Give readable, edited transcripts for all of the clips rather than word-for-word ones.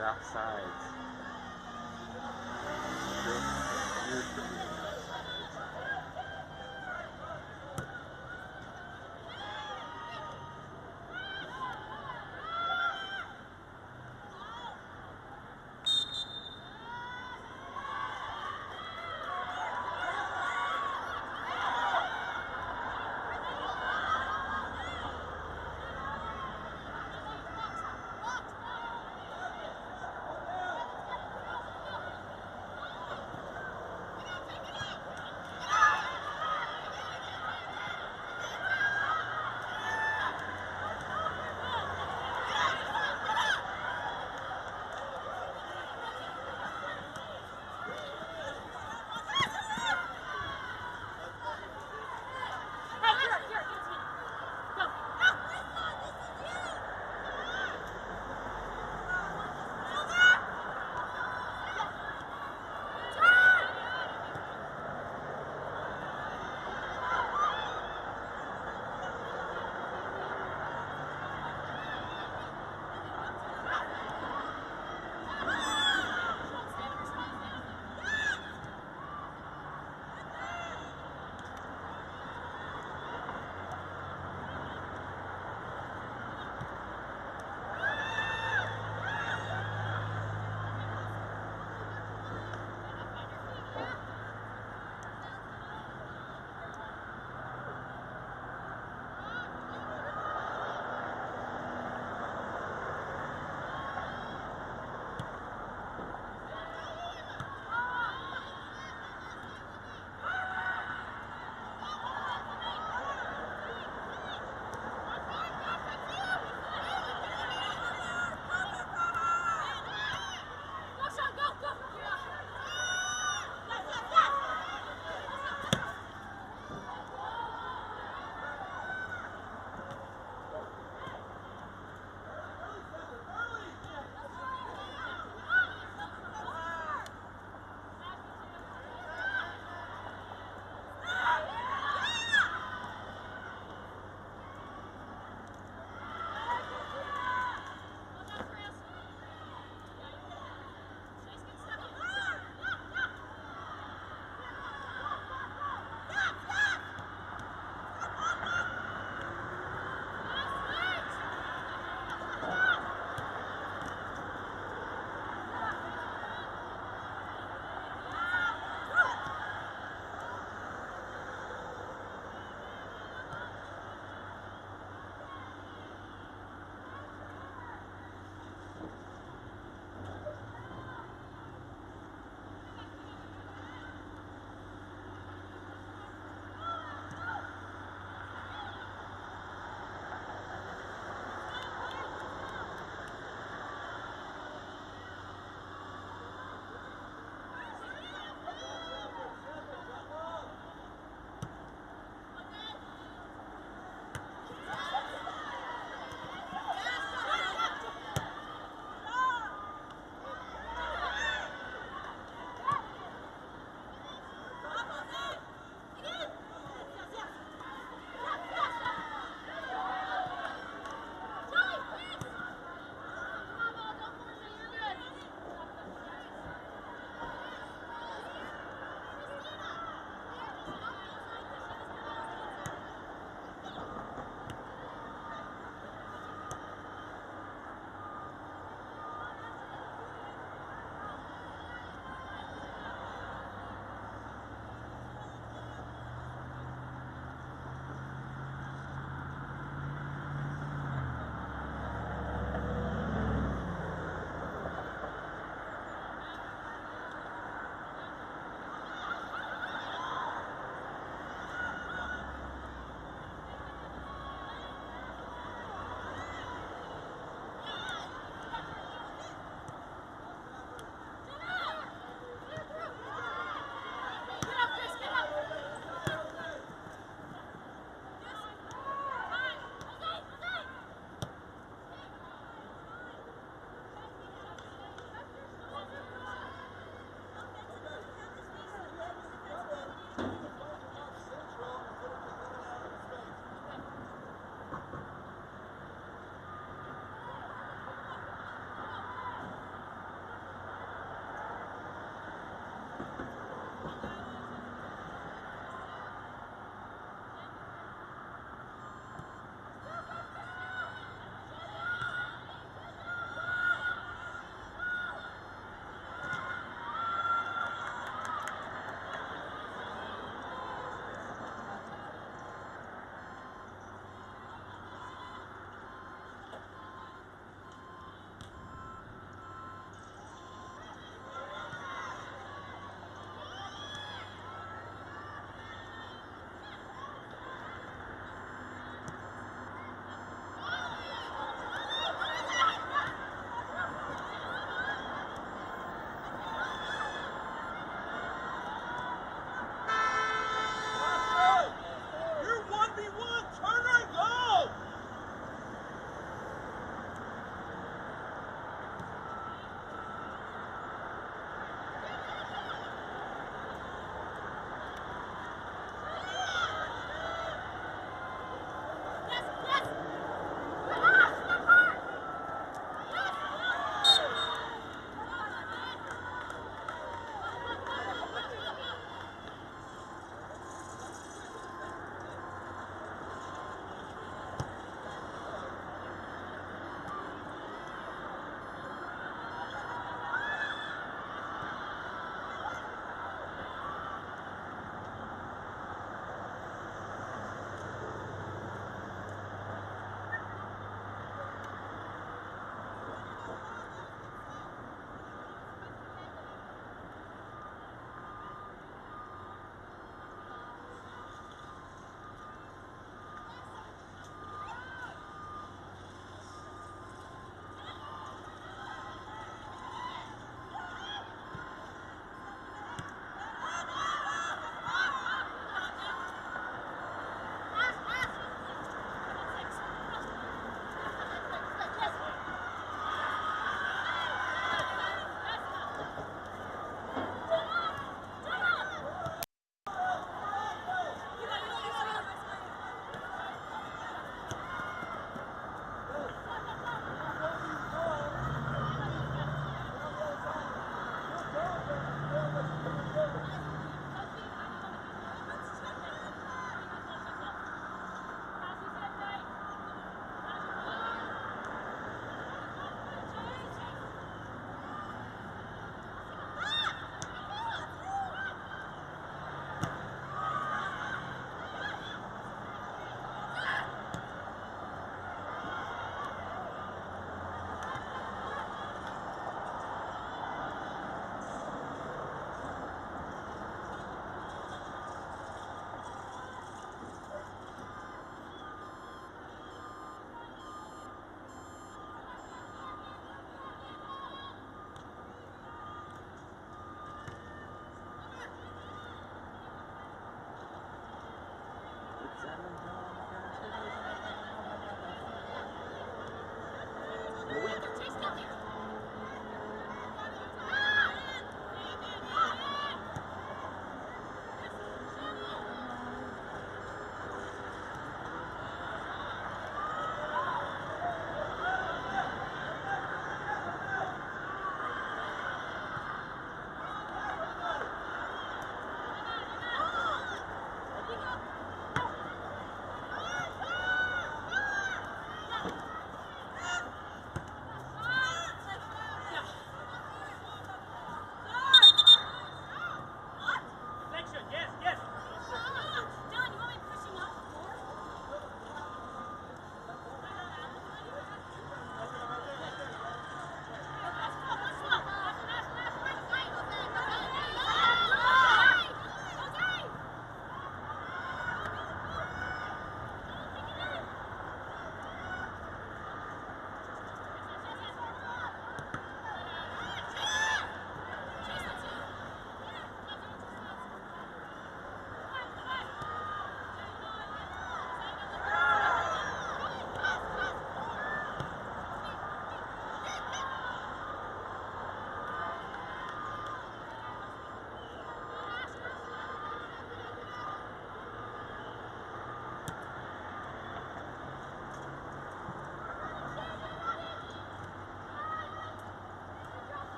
get offsides. Years for being offsides.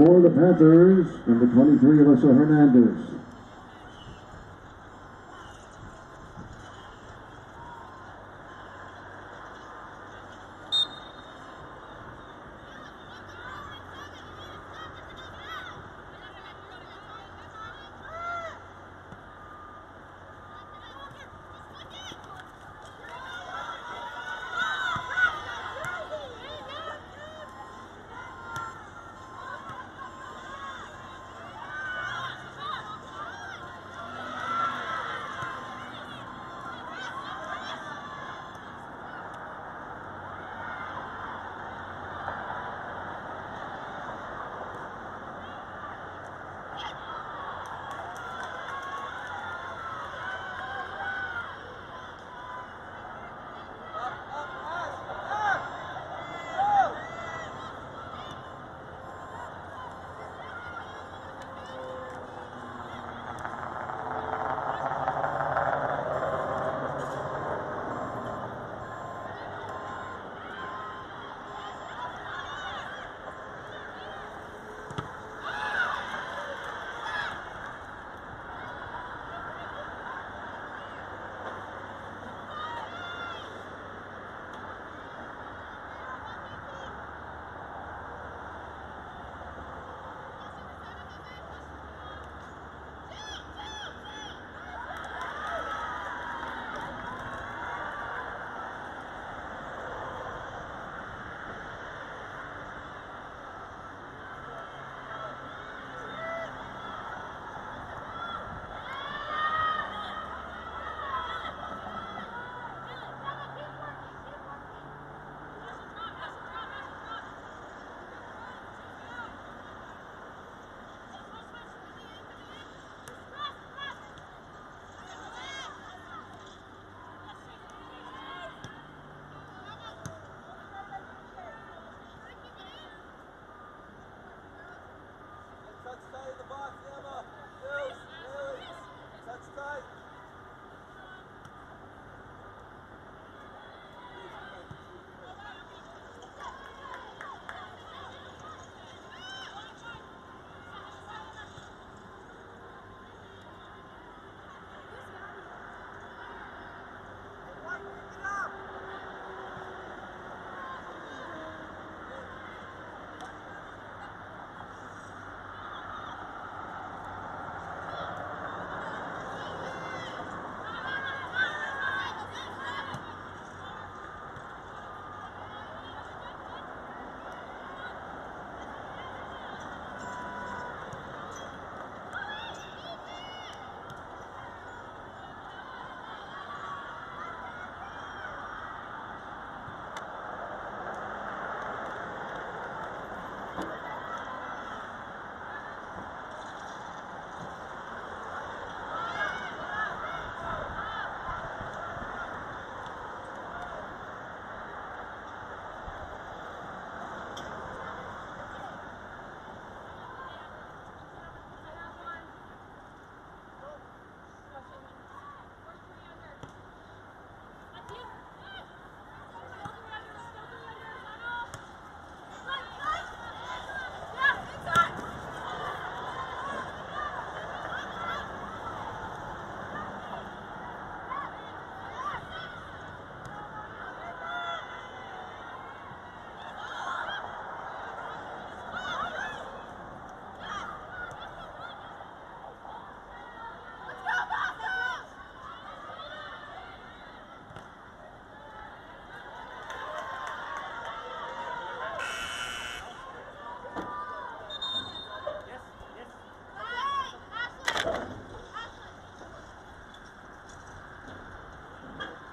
For the Panthers, number 23, Alyssa Hernandez.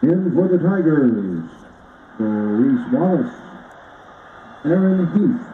In for the Tigers, Reese Wallace, Aaron Heath.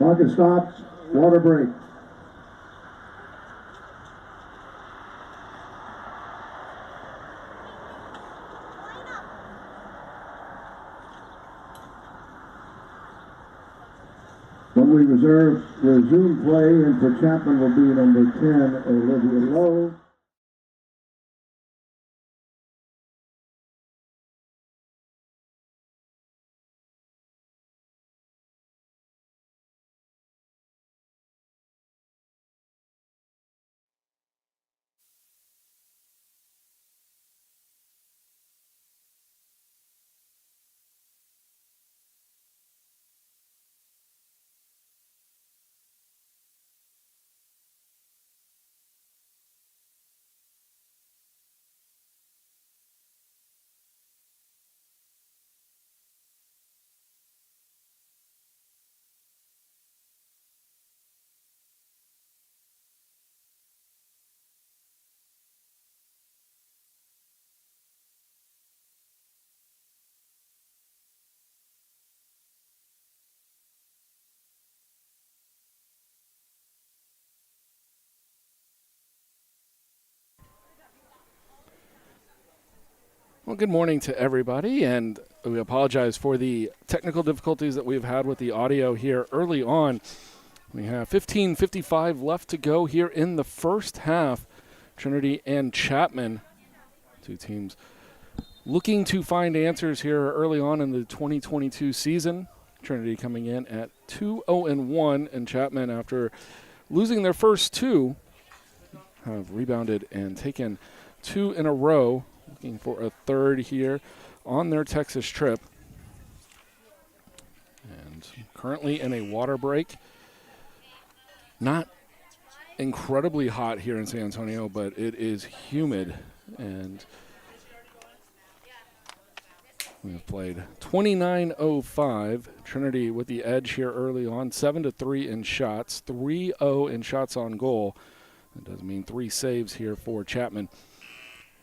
Clock is stopped. Water break. When we resume play, and for Chapman will be number 10, Olivia Lowe. Well, good morning to everybody, and we apologize for the technical difficulties that we've had with the audio here early on. We have 15:55 left to go here in the first half. Trinity and Chapman, two teams looking to find answers here early on in the 2022 season. Trinity coming in at 2-0-1, and Chapman, after losing their first two, have rebounded and taken two in a row. Looking for a third here on their Texas trip. And currently in a water break. Not incredibly hot here in San Antonio, but it is humid. And we've played 29:05. Trinity with the edge here early on. 7-3 in shots. 3-0 in shots on goal. That does mean 3 saves here for Chapman.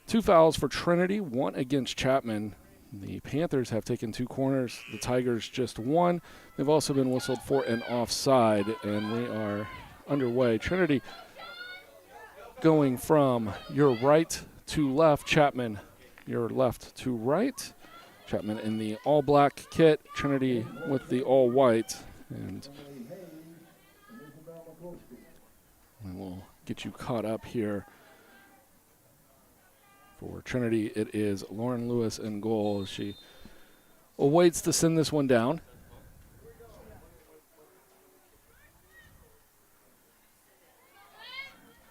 2 fouls for Trinity, 1 against Chapman. The Panthers have taken 2 corners. The Tigers just 1. They've also been whistled for an offside, and we are underway. Trinity going from your right to left. Chapman, your left to right. Chapman in the all-black kit. Trinity with the all-white. And we will get you caught up here. For Trinity, it is Lauren Lewis in goal. She awaits to send this one down.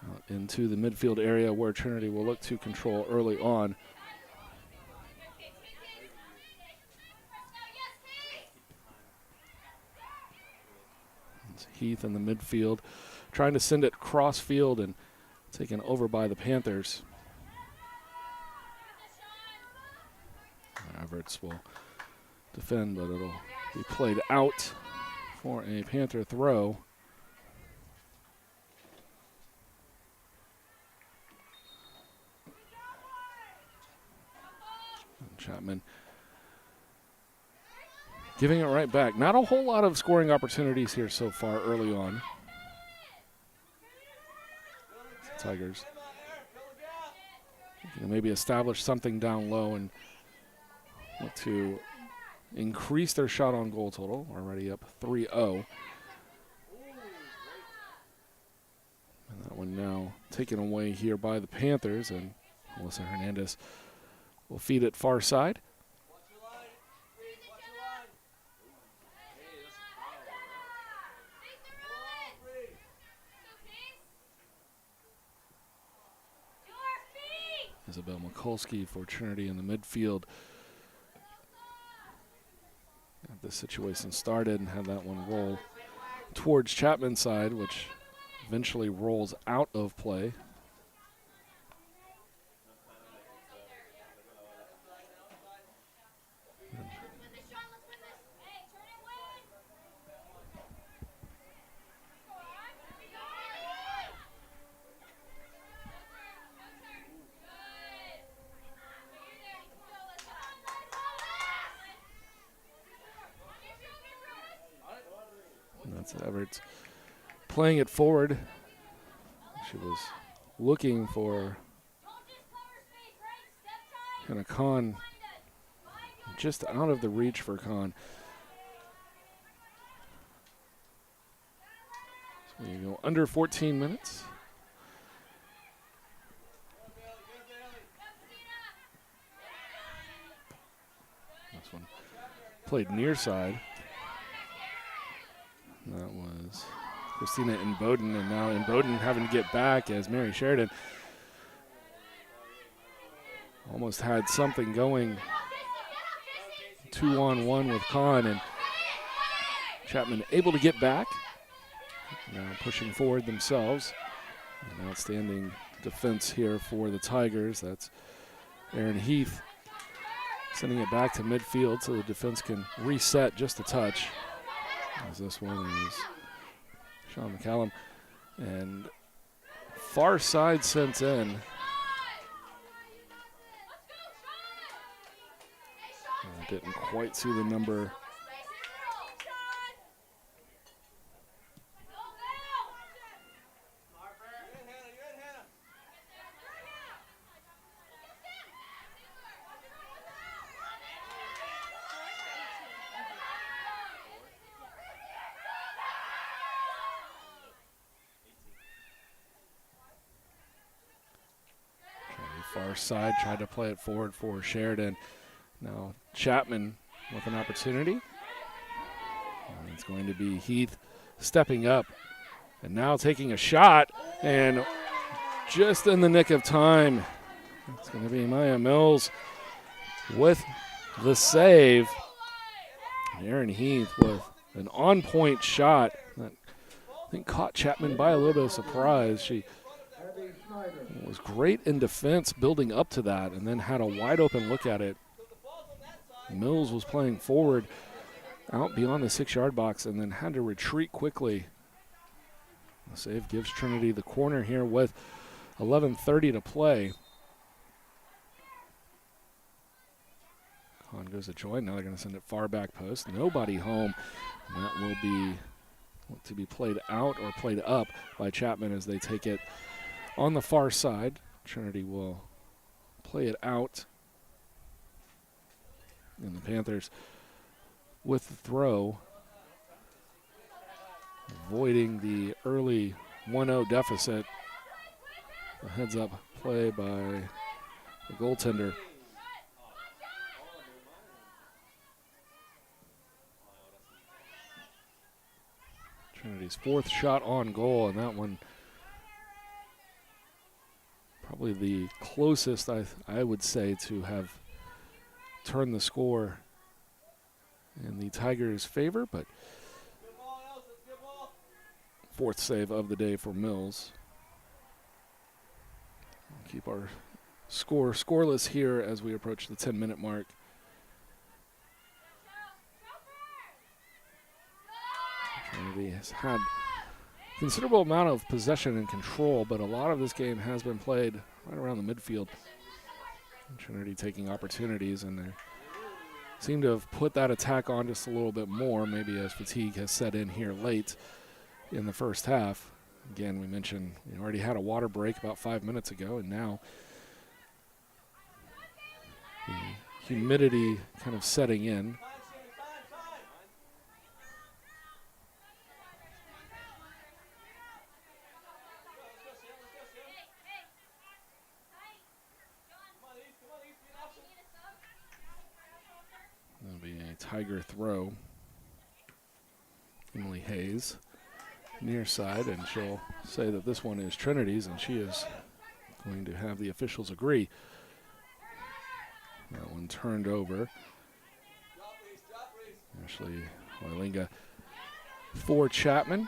Out into the midfield area where Trinity will look to control early on. It's Heath in the midfield, trying to send it cross field and taken over by the Panthers. Everts will defend, but it'll be played out for a Panther throw. And Chapman giving it right back. Not a whole lot of scoring opportunities here so far early on. Tigers maybe establish something down low and look to increase their shot on goal total. Already up 3-0. And that one now taken away here by the Panthers, and Melissa Hernandez will feed it far side. Isabel Mikulski for Trinity in the midfield. Got this situation started and had that one roll towards Chapman's side, which eventually rolls out of play. That's Everett's playing it forward. She was looking for kind of Kahn, just out of the reach for Kahn. So we go under 14 minutes. This one played near side. That was Christina Inboden, and now Inboden having to get back as Mary Sheridan almost had something going 2-on-1 with Kahn, and Chapman able to get back. Now pushing forward themselves. An outstanding defense here for the Tigers. That's Erin Heath sending it back to midfield so the defense can reset just a touch. As this one is Sean McCallum. And far side sent in. I didn't quite see the number. Far side, tried to play it forward for Sheridan. Now Chapman with an opportunity. And it's going to be Heath stepping up and now taking a shot, and just in the nick of time, it's going to be Maya Mills with the save. Erin Heath with an on-point shot that I think caught Chapman by a little bit of surprise. She was great in defense building up to that and then had a wide open look at it. Mills was playing forward out beyond the 6-yard box and then had to retreat quickly. The save gives Trinity the corner here with 11:30 to play. Kahn goes to join. Now they're going to send it far back post. Nobody home. And that will be to be played out or played up by Chapman as they take it on the far side. Trinity will play it out. And the Panthers with the throw, avoiding the early 1-0 deficit. A heads-up play by the goaltender. Trinity's fourth shot on goal, and that one probably the closest I would say to have turned the score in the Tigers' favor, but fourth save of the day for Mills. We'll keep our score scoreless here as we approach the 10-minute mark. Trinity has had considerable amount of possession and control, but a lot of this game has been played right around the midfield. Trinity taking opportunities, and they seem to have put that attack on just a little bit more, maybe as fatigue has set in here late in the first half. Again, we mentioned we already had a water break about 5 minutes ago, and now the humidity kind of setting in. That'll be a Tiger throw. Emily Hayes near side, and she'll say that this one is Trinity's, and she is going to have the officials agree. That one turned over. Ashley Oilinga for Chapman.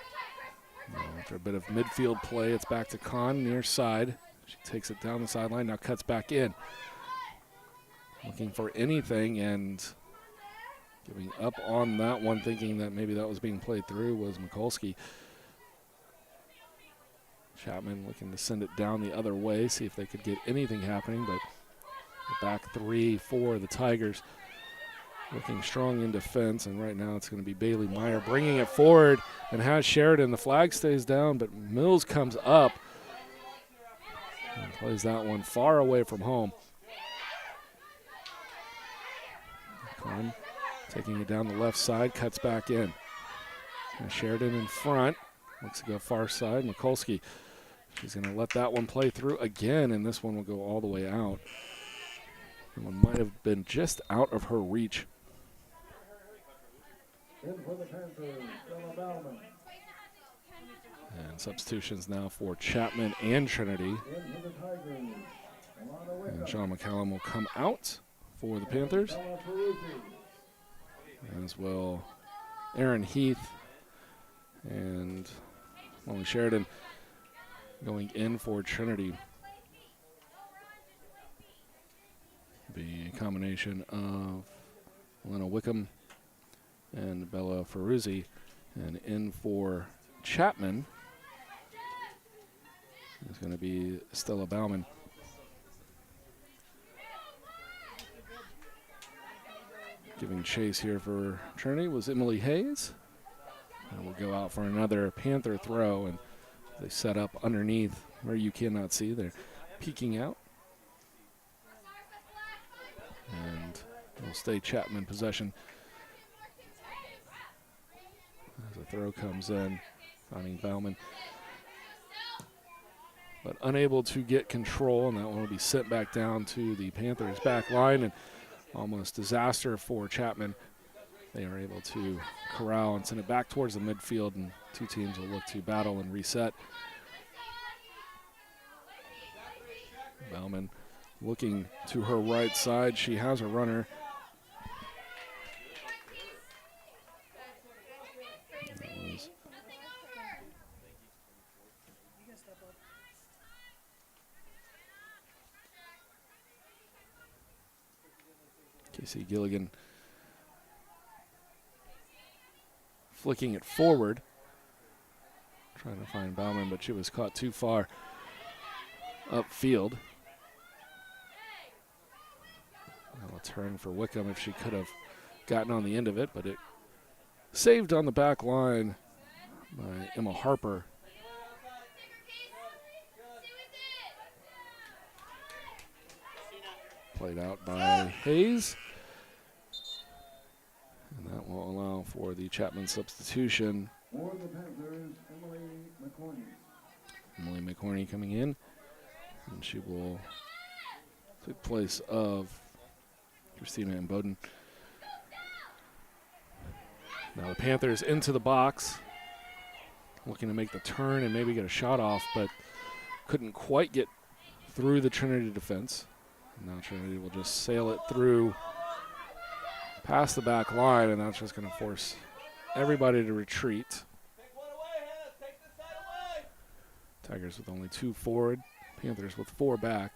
Now after a bit of midfield play, it's back to Kahn near side. She takes it down the sideline, now cuts back in. Looking for anything, and giving up on that one, thinking that maybe that was being played through, was Mikulski. Chapman looking to send it down the other way, see if they could get anything happening, but the back three for the Tigers looking strong in defense, and right now it's going to be Bailey Meyer bringing it forward and has Sheridan. The flag stays down, but Mills comes up and plays that one far away from home. Kahn taking it down the left side, cuts back in. And Sheridan in front, looks to go far side. Mikulski, she's going to let that one play through again, and this one will go all the way out. That one might have been just out of her reach. In for the Panthers, Stella Bauman. And substitutions now for Chapman and Trinity. In for the Tigers, Alana And Wickham. Sean McCallum will come out for the Panthers, Bella Ferrucci. as will Aaron Heath and Molly Sheridan going in for Trinity. Be a combination of Alana Wickham and Bella Ferruzzi, and in for Chapman is going to be Stella Bauman. Giving chase here for Trinity was Emily Hayes. And we'll go out for another Panther throw, and they set up underneath where you cannot see. They're peeking out. And it'll stay Chapman possession as the throw comes in, finding Bauman. But unable to get control, and that one will be sent back down to the Panthers' back line, and almost disaster for Chapman. They are able to corral and send it back towards the midfield, and two teams will look to battle and reset. Bauman looking to her right side. She has a runner. That was Casey Gilligan flicking it forward, trying to find Bauman, but she was caught too far upfield. Now a turn for Wickham if she could have gotten on the end of it, but it saved on the back line by Emma Harper. Played out by Hayes. And that will allow for the Chapman substitution. For the Panthers, Emily McCorney. Emily McCorney coming in, and she will take place of Christina Imboden. Now the Panthers into the box, looking to make the turn and maybe get a shot off, but couldn't quite get through the Trinity defense. And now Trinity will just sail it through past the back line, and that's just going to force everybody to retreat. Tigers with only 2 forward, Panthers with 4 back,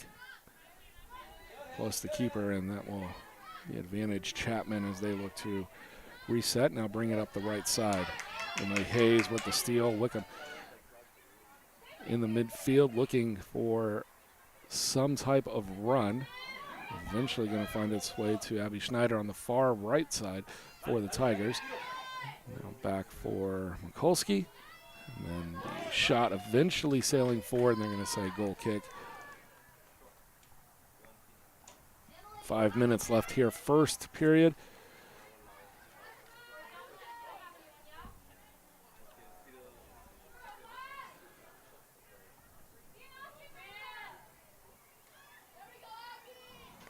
plus the keeper, and that will be advantage Chapman as they look to reset. Now bring it up the right side. Emily Hayes with the steal. Wickham in the midfield looking for some type of run. Eventually going to find its way to Abby Schneider on the far right side for the Tigers. Now back for Mikulski. And then the shot eventually sailing forward, and they're going to say goal kick. 5 minutes left here, first period.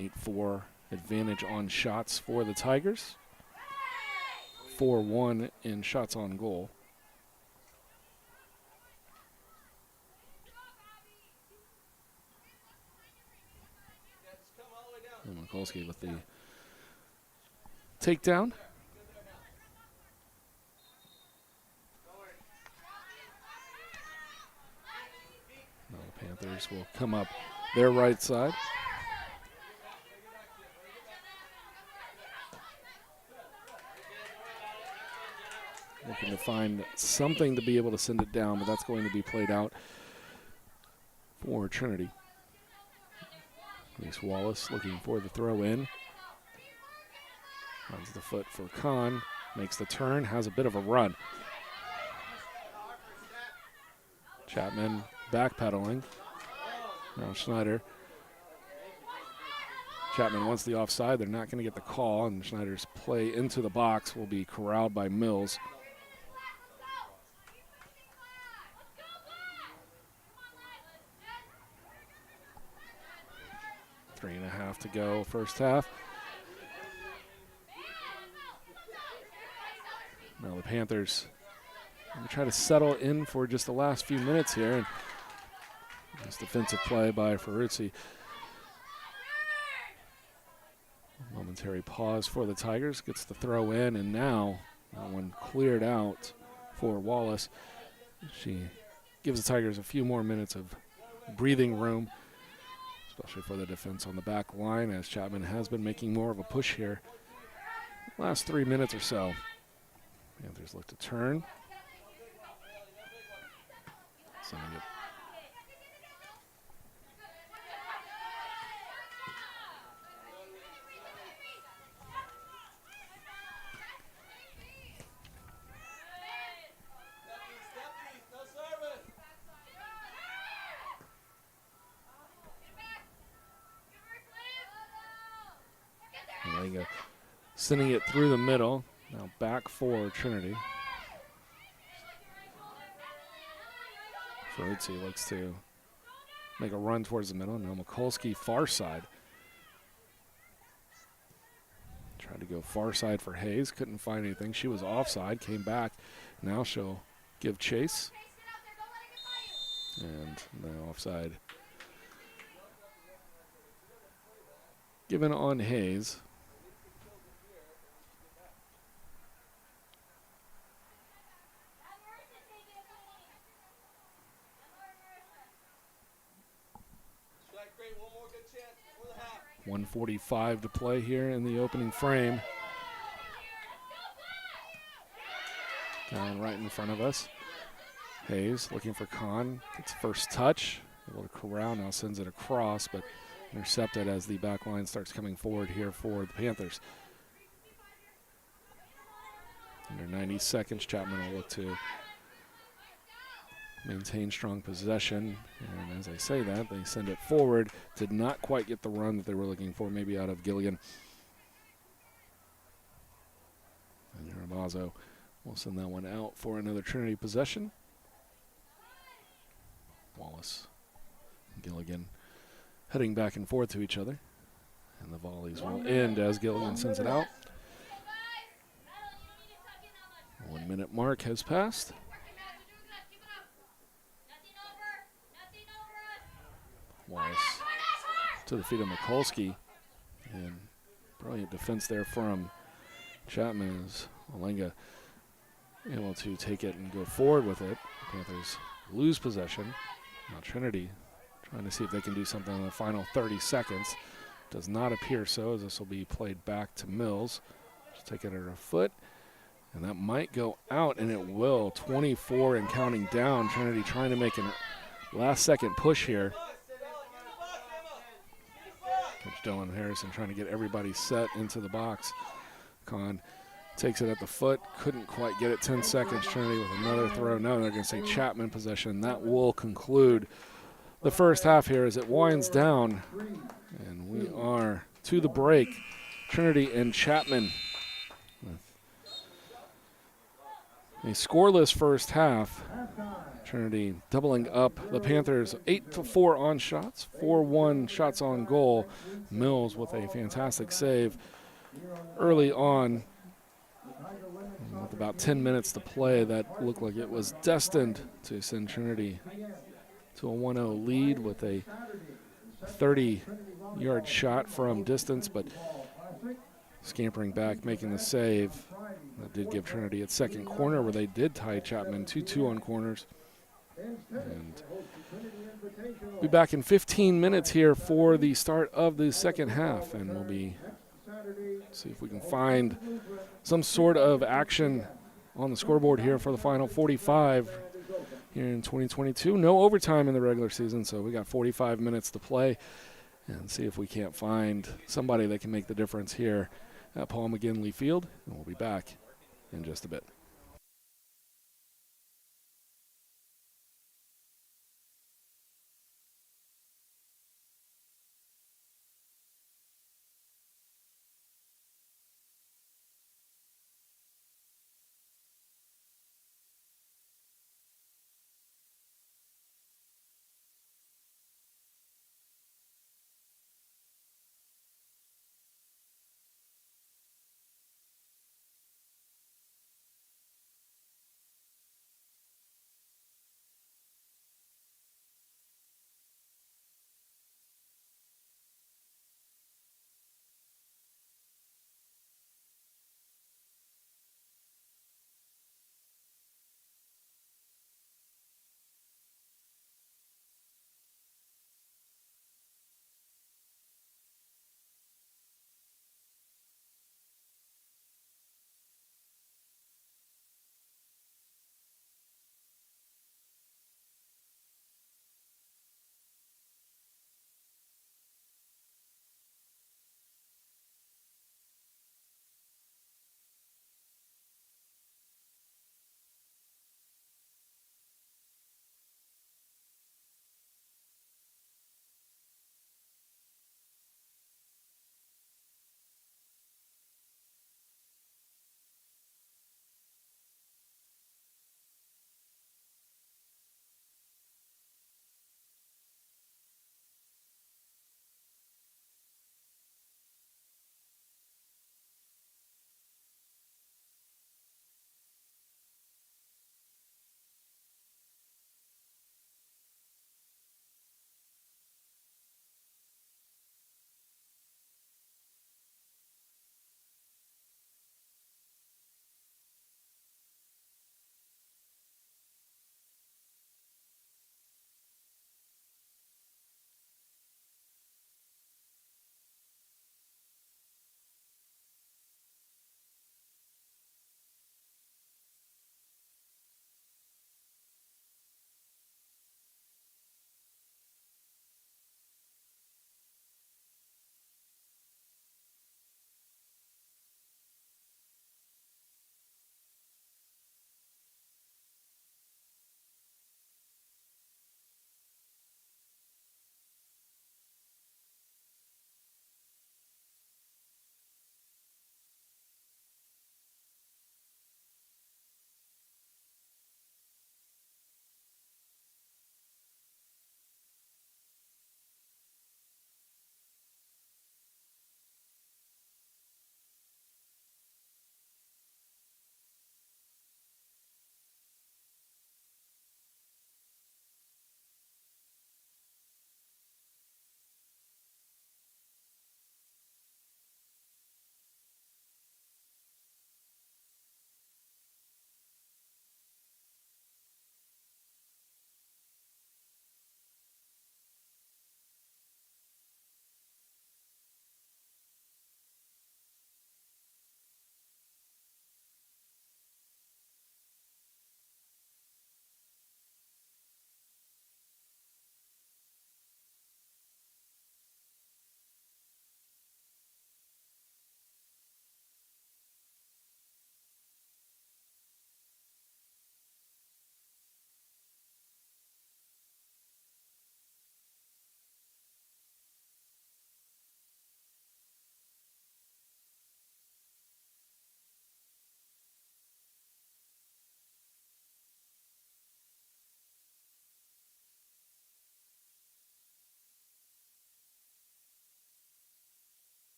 Eight 4 advantage on shots for the Tigers. 4-1 in shots on goal. And Mikulski with the takedown. Now the Panthers will come up their right side. Looking to find something to be able to send it down, but that's going to be played out for Trinity. Reese Wallace looking for the throw in. Runs the foot for Kahn, makes the turn, has a bit of a run. Chapman backpedaling. Now Schneider. Chapman wants the offside. They're not going to get the call, and Schneider's play into the box will be corralled by Mills. Three and a half to go, first half. Now the Panthers going to try to settle in for just the last few minutes here. And this defensive play by Ferruzzi. Momentary pause for the Tigers. Gets the throw in, and now that one cleared out for Wallace. She gives the Tigers a few more minutes of breathing room, especially for the defense on the back line, as Chapman has been making more of a push here last 3 minutes or so. Panthers look to turn. Sending it. Sending it through the middle. Now back for Trinity. Ferruzzi looks to make a run towards the middle. Now Mikulski far side. Tried to go far side for Hayes. Couldn't find anything. She was offside. Came back. Now she'll give chase. And the offside given on Hayes. .145 to play here in the opening frame. Down right in front of us. Hayes looking for Kahn. Gets first touch. Able to corral, now sends it across, but intercepted as the back line starts coming forward here for the Panthers. Under 90 seconds, Chapman will look to maintain strong possession, and as I say that, they send it forward. Did not quite get the run that they were looking for, maybe out of Gilligan. And Ramazo will send that one out for another Trinity possession. Wallace and Gilligan heading back and forth to each other, and the volleys will end as Gilligan sends it out. 1 minute mark has passed. Wallace to the feet of Mikulski, and brilliant defense there from Chapman as Olenga able to take it and go forward with it. Panthers lose possession. Now Trinity trying to see if they can do something in the final 30 seconds. Does not appear so, as this will be played back to Mills. Just take it at her foot, and that might go out, and it will. 24 and counting down. Trinity trying to make a last-second push here. Coach Dylan Harrison trying to get everybody set into the box. Kahn takes it at the foot, couldn't quite get it. 10 seconds, Trinity with another throw. Now they're going to say Chapman possession. That will conclude the first half here as it winds down. And we are to the break. Trinity and Chapman with a scoreless first half. Trinity doubling up the Panthers 8-4 on shots, 4-1 shots on goal. Mills with a fantastic save early on. With about 10 minutes to play, that looked like it was destined to send Trinity to a 1-0 lead with a 30-yard shot from distance, but scampering back, making the save. That did give Trinity its second corner, where they did tie Chapman 2-2 on corners. And we'll be back in 15 minutes here for the start of the second half, and we'll be see if we can find some sort of action on the scoreboard here for the final 45 here in 2022. No overtime in the regular season, so we got 45 minutes to play, and see if we can't find somebody that can make the difference here at Paul McGinley Field, and we'll be back in just a bit.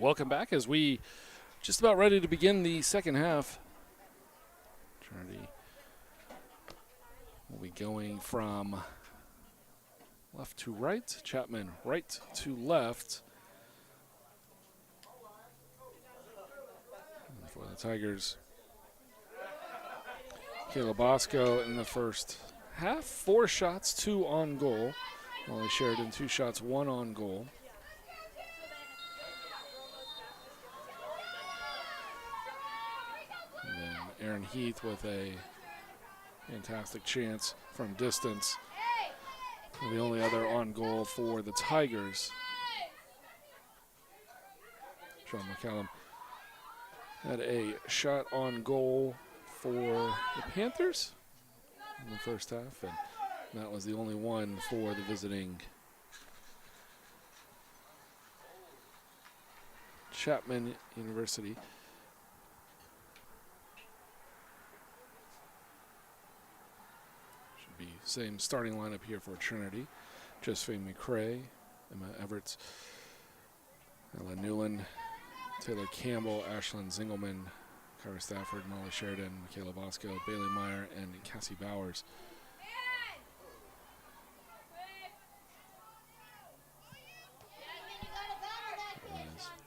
Welcome back as we just about ready to begin the second half. Trinity will be going from left to right. Chapman right to left. And for the Tigers, Caleb Bosco in the first half. 4 shots, 2 on goal. Molly Sheridan, 2 shots, 1 on goal. And then Aaron Heath with a fantastic chance from distance. And the only other on goal for the Tigers. Sean McCallum had a shot on goal for the Panthers in the first half, and that was the only one for the visiting Chapman University. Should be same starting lineup here for Trinity. Josephine McCrae, Emma Everts, Ella Newland, Taylor Campbell, Ashlyn Zingelman, Kyra Stafford, Molly Sheridan, Michaela Bosco, Bailey Meyer, and Cassie Bowers.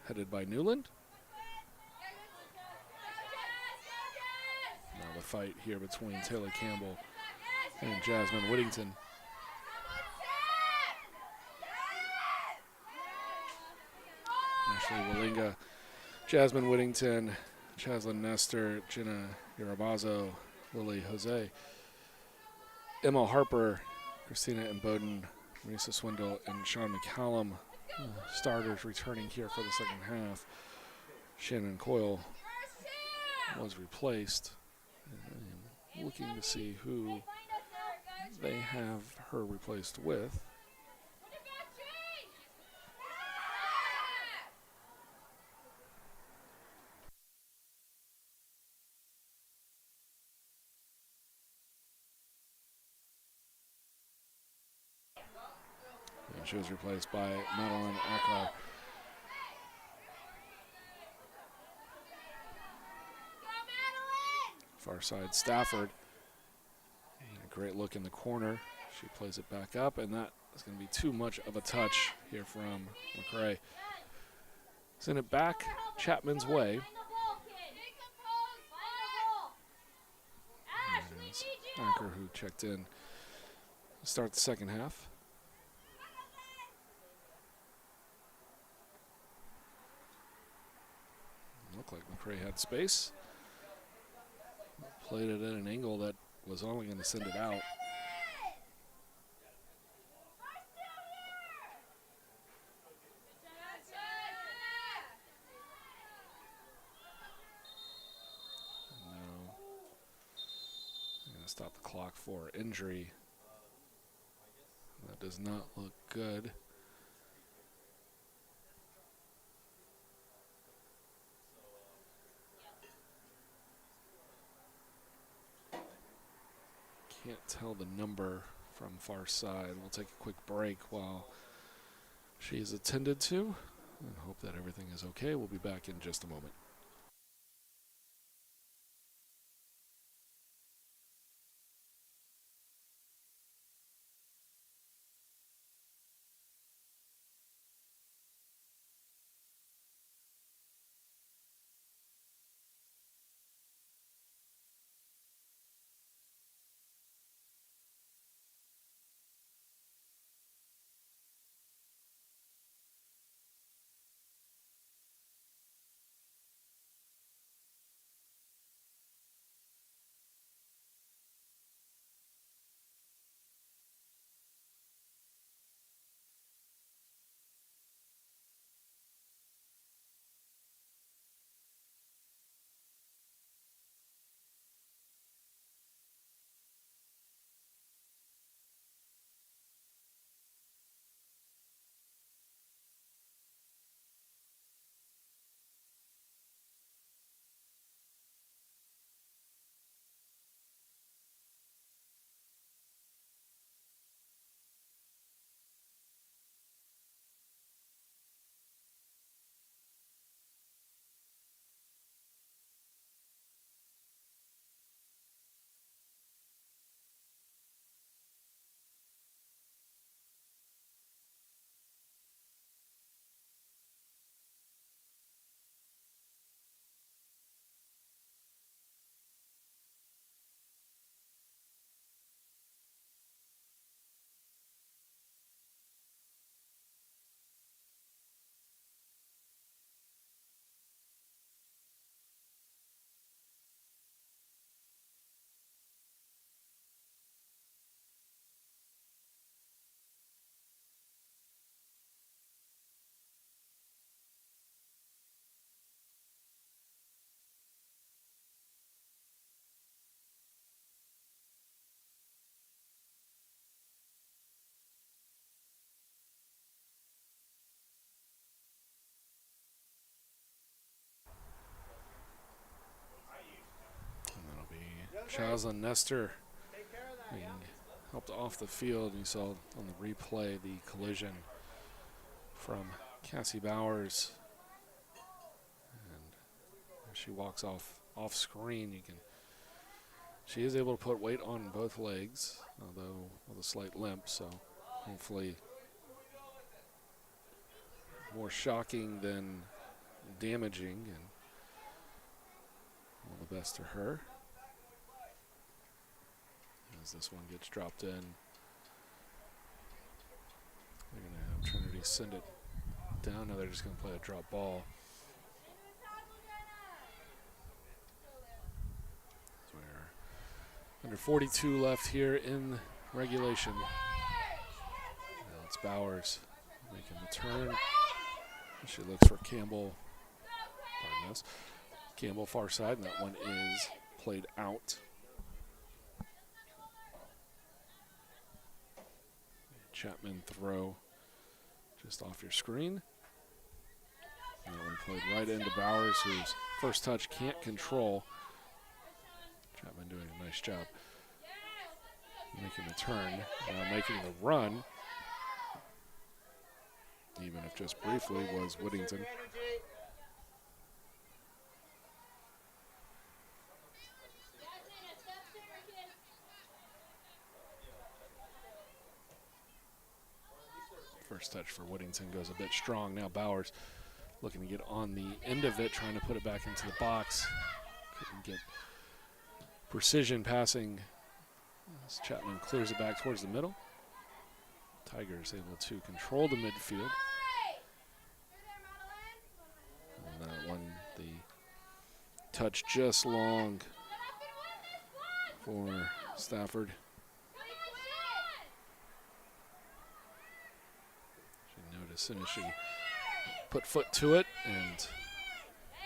Headed by Newland. Now the fight here between Taylor Campbell and Jasmine Whittington. Ashley Wallinga, Jasmine Whittington, Chaslyn Nestor, Jenna Irabazo, Lily Jose, Emma Harper, Christina Emboden, Marisa Swindle, and Sean McCallum. Starters returning here for the second half. Shannon Coyle was replaced. I'm looking to see who they have her replaced with. And she was replaced by Madeline Ackar. Far side Stafford. And a great look in the corner. She plays it back up, and that is going to be too much of a touch here from McCrae. Send it back Chapman's way. Anchor who checked in to start the second half. Looked like McCrae had space. Played it at an angle that was only going to send it out. Now, I'm going to stop the clock for injury. That does not look good. Can't tell the number from far side. We'll take a quick break while she is attended to and hope that everything is okay. We'll be back in just a moment. Chaslin Nestor being helped off the field. You saw on the replay the collision from Cassie Bowers. And as she walks off screen, she is able to put weight on both legs, although with a slight limp, so hopefully more shocking than damaging, and all the best to her. As this one gets dropped in, they're going to have Trinity send it down. Now they're just going to play a drop ball. So we're under 42 left here in regulation. Now it's Bowers making the turn. She looks for Campbell. Pardon us. Campbell far side, and that one is played out. Chapman throw just off your screen. And that one played right into Bowers, whose first touch can't control. Chapman doing a nice job making the turn, making the run, even if just briefly, was Whittington. First touch for Whittington goes a bit strong. Now Bowers looking to get on the end of it, trying to put it back into the box. Couldn't get precision passing as Chapman clears it back towards the middle. Tigers able to control the midfield. And that one, the touch just long for Stafford. As soon as she put foot to it and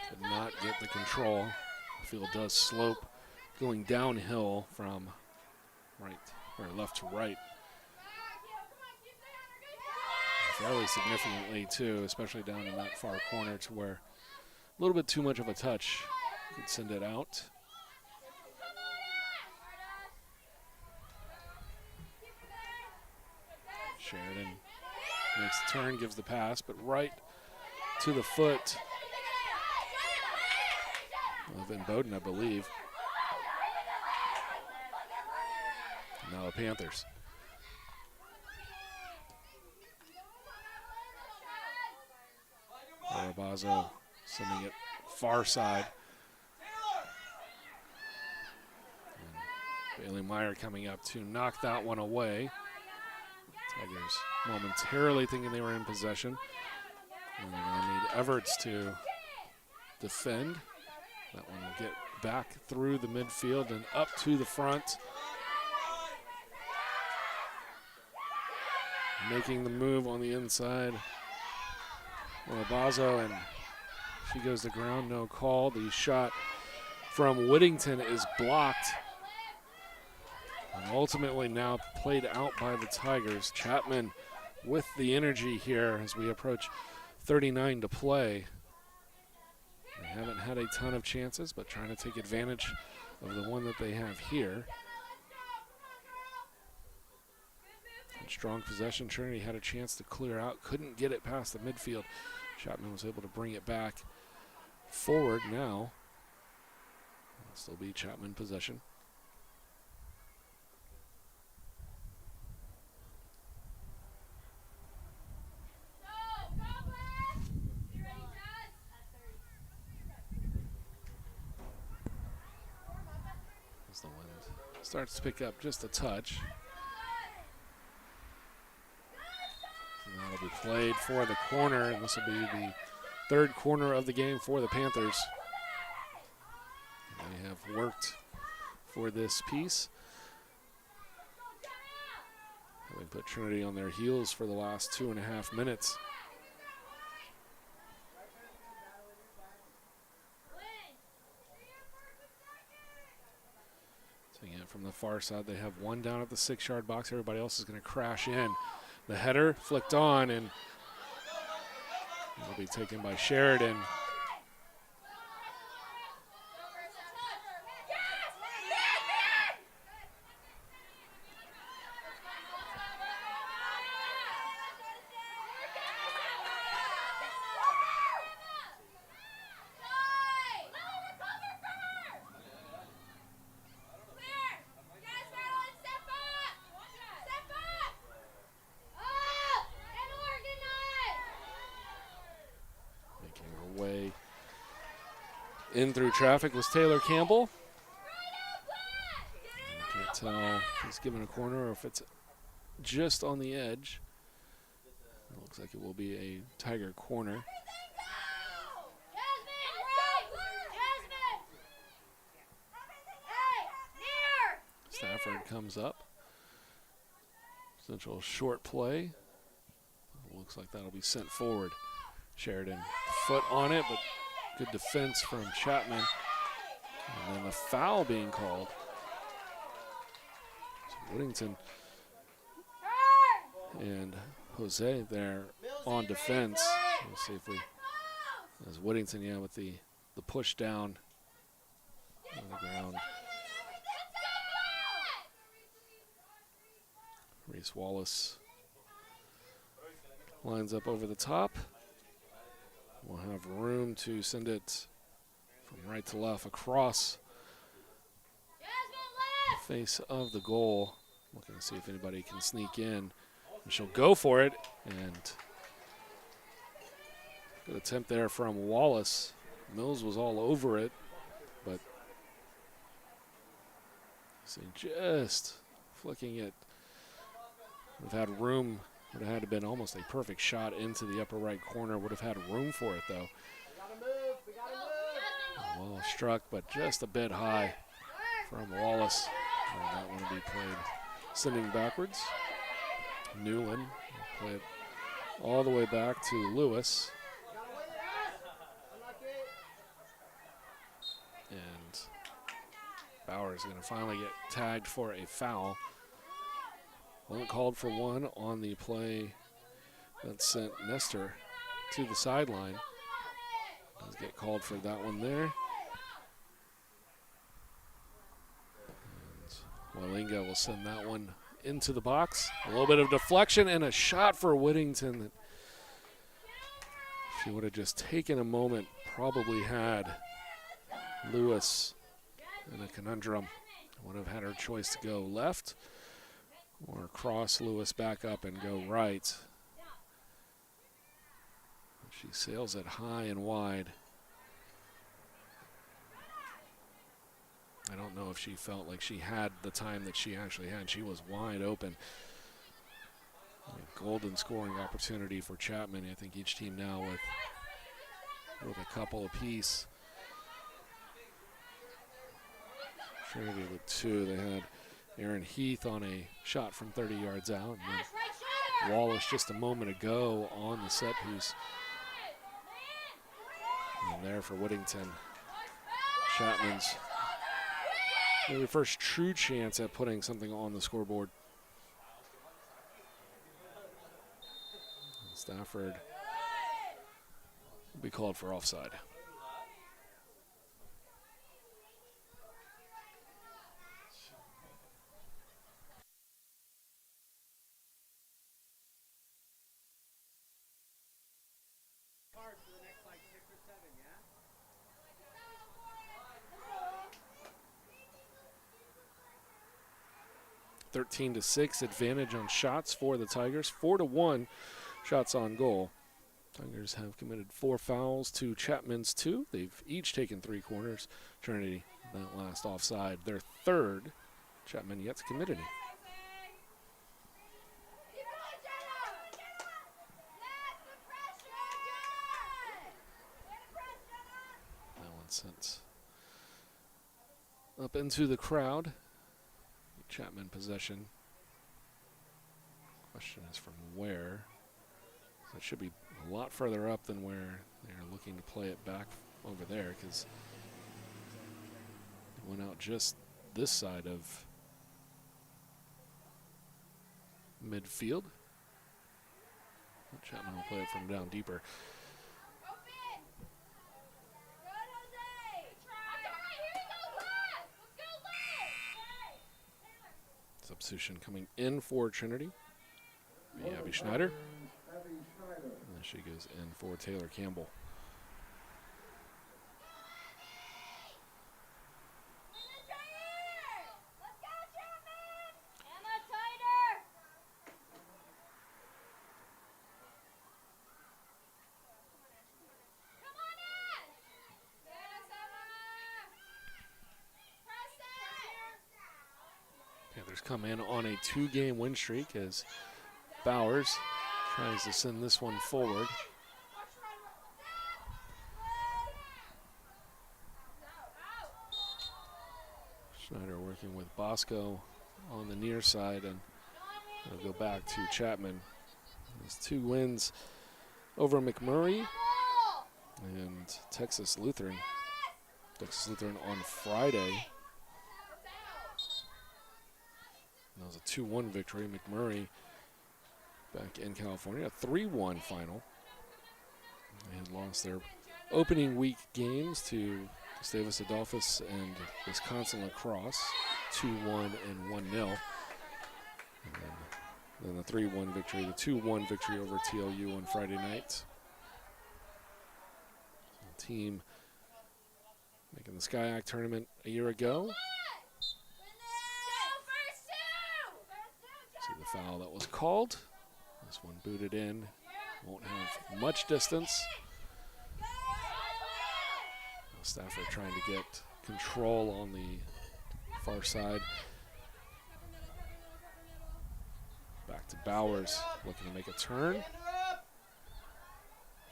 could not get the control. The field does slope going downhill from right or left to right. Fairly significantly too, especially down in that far corner to where a little bit too much of a touch could send it out. Sheridan makes the turn, gives the pass, but right to the foot of Van Bowden, I believe. Now the Panthers. Arabazo sending it far side. And Bailey Meyer coming up to knock that one away. Tigers momentarily thinking they were in possession. And they're going to need Everts to defend. That one will get back through the midfield and up to the front. Making the move on the inside. Arabazo, and she goes to ground, no call. The shot from Whittington is blocked. And ultimately now played out by the Tigers. Chapman with the energy here as we approach 39 to play. They haven't had a ton of chances, but trying to take advantage of the one that they have here. And strong possession. Trinity had a chance to clear out, couldn't get it past the midfield. Chapman was able to bring it back forward now. It'll still be Chapman possession. As the wind starts to pick up just a touch. And that'll be played for the corner, and this will be the third corner of the game for the Panthers. They have worked for this piece. Having put Trinity on their heels for the last 2.5 minutes. Taking it from the far side, they have one down at the 6-yard box. Everybody else is going to crash in. The header flicked on, and will be taken by Sheridan. In through traffic was Taylor Campbell. Can't tell if he's given a corner or if it's just on the edge. It looks like it will be a Tiger corner. Stafford comes up. Central short play. Looks like that'll be sent forward. Sheridan, foot on it, but good defense from Chapman. And then the foul being called. So Whittington and Jose there on defense. We'll see if we, as Whittington, with the push down on the ground. Reese Wallace lines up over the top. We'll have room to send it from right to left across the face of the goal. Looking to see if anybody can sneak in. And she'll go for it. And good attempt there from Wallace. Mills was all over it, but see, just flicking it. Would have had room. Would have had to been almost a perfect shot into the upper right corner. Would have had room for it, though. Well struck, but just a bit high from Wallace. And that one will be played sending backwards. Newland will play it all the way back to Lewis. And Bauer is going to finally get tagged for a foul. Wasn't called for one on the play that sent Nestor to the sideline. Does get called for that one there. And Wallinga will send that one into the box. A little bit of deflection and a shot for Whittington. That she would have just taken a moment, probably had Lewis in a conundrum. Would have had her choice to go left or cross Lewis back up and go right. She sails it high and wide. I don't know if she felt like she had the time that she actually had. She was wide open. A golden scoring opportunity for Chapman. I think each team now with a couple apiece. Trinity with two. They had Aaron Heath on a shot from 30 yards out. And then Wallace just a moment ago on the set piece. And there for Whittington. Chapman's maybe first true chance at putting something on the scoreboard. Stafford will be called for offside. For the next like 6 or 7, yeah? 13-6 advantage on shots for the Tigers. 4-1 shots on goal. Tigers have committed 4 fouls to Chapman's 2. They've each taken 3 corners. Trinity, that last offside, their third. Chapman yet to commit any. That one sent up into the crowd. Chapman possession. Question is from where? So it should be a lot further up than where they're looking to play it back over there, because it went out just this side of midfield. Chapman will play it from down deeper. Substitution coming in for Trinity. Abby Schneider. And then she goes in for Taylor Campbell. Panthers come in on a 2-game win streak as Bowers tries to send this one forward. Schneider working with Bosco on the near side, and it'll go back to Chapman. His 2 wins over McMurray and Texas Lutheran. Texas Lutheran on Friday. That was a 2-1 victory. McMurray back in California, a 3-1 final. They had lost their opening week games to Gustavus Adolphus and Wisconsin Lacrosse, 2-1 and 1-0. And then the 3-1 victory, the 2-1 victory over TLU on Friday night. The team making the SCIAC tournament a year ago. See the foul that was called. This one booted in. Won't have much distance. Now Stafford trying to get control on the far side. Back to Bowers, looking to make a turn.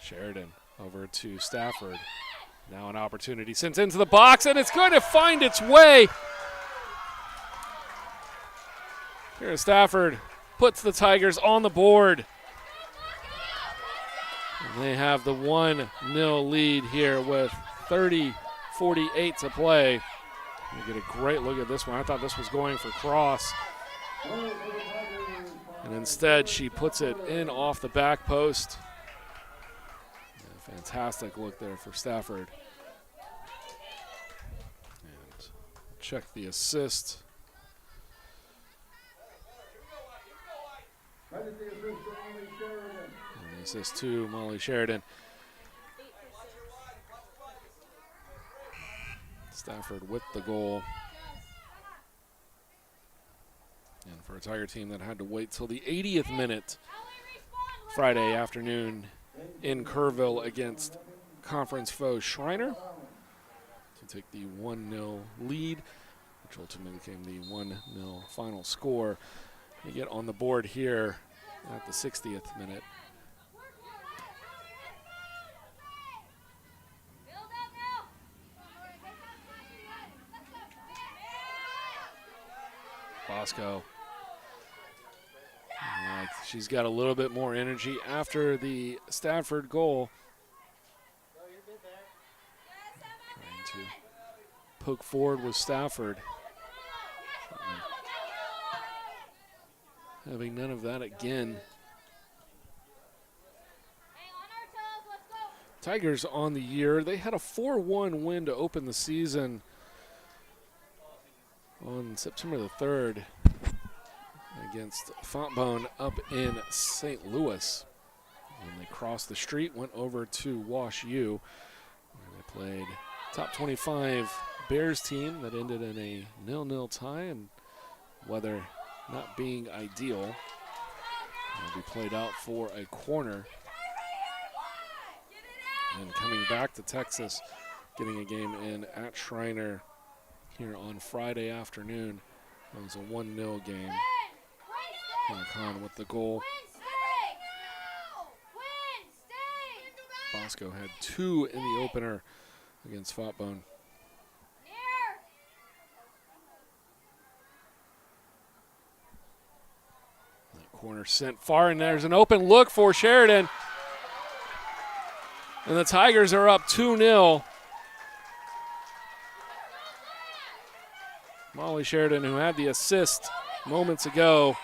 Sheridan over to Stafford. Now an opportunity, sent into the box, and it's going to find its way. Here Stafford puts the Tigers on the board. And they have the 1-0 lead here with 30:48 to play. You get a great look at this one. I thought this was going for cross. And instead she puts it in off the back post. Yeah, fantastic look there for Stafford. And check the assist. And the assist to Molly Sheridan. Stafford with the goal. And for a Tiger team that had to wait till the 80th minute Friday afternoon in Kerrville against conference foe Schreiner to take the 1-0 lead, which ultimately became the 1-0 final score. They get on the board here at the 60th minute. Bosco. She's got a little bit more energy after the Stafford goal. Trying to poke forward with Stafford. Having none of that again. Tigers on the year. They had a 4-1 win to open the season on September the 3rd against Fontbonne up in St. Louis. When they crossed the street, went over to Wash U, where they played top 25 Bears team that ended in a 0-0 tie, and weather not being ideal. It'll be played out for a corner. And coming back to Texas, getting a game in at Schreiner here on Friday afternoon. It was a 1-0 game. Khan with the goal. Bosco had 2 in the opener against Fontbonne. Corner sent far, and there's an open look for Sheridan. And the Tigers are up 2-0. Molly Sheridan, who had the assist moments ago,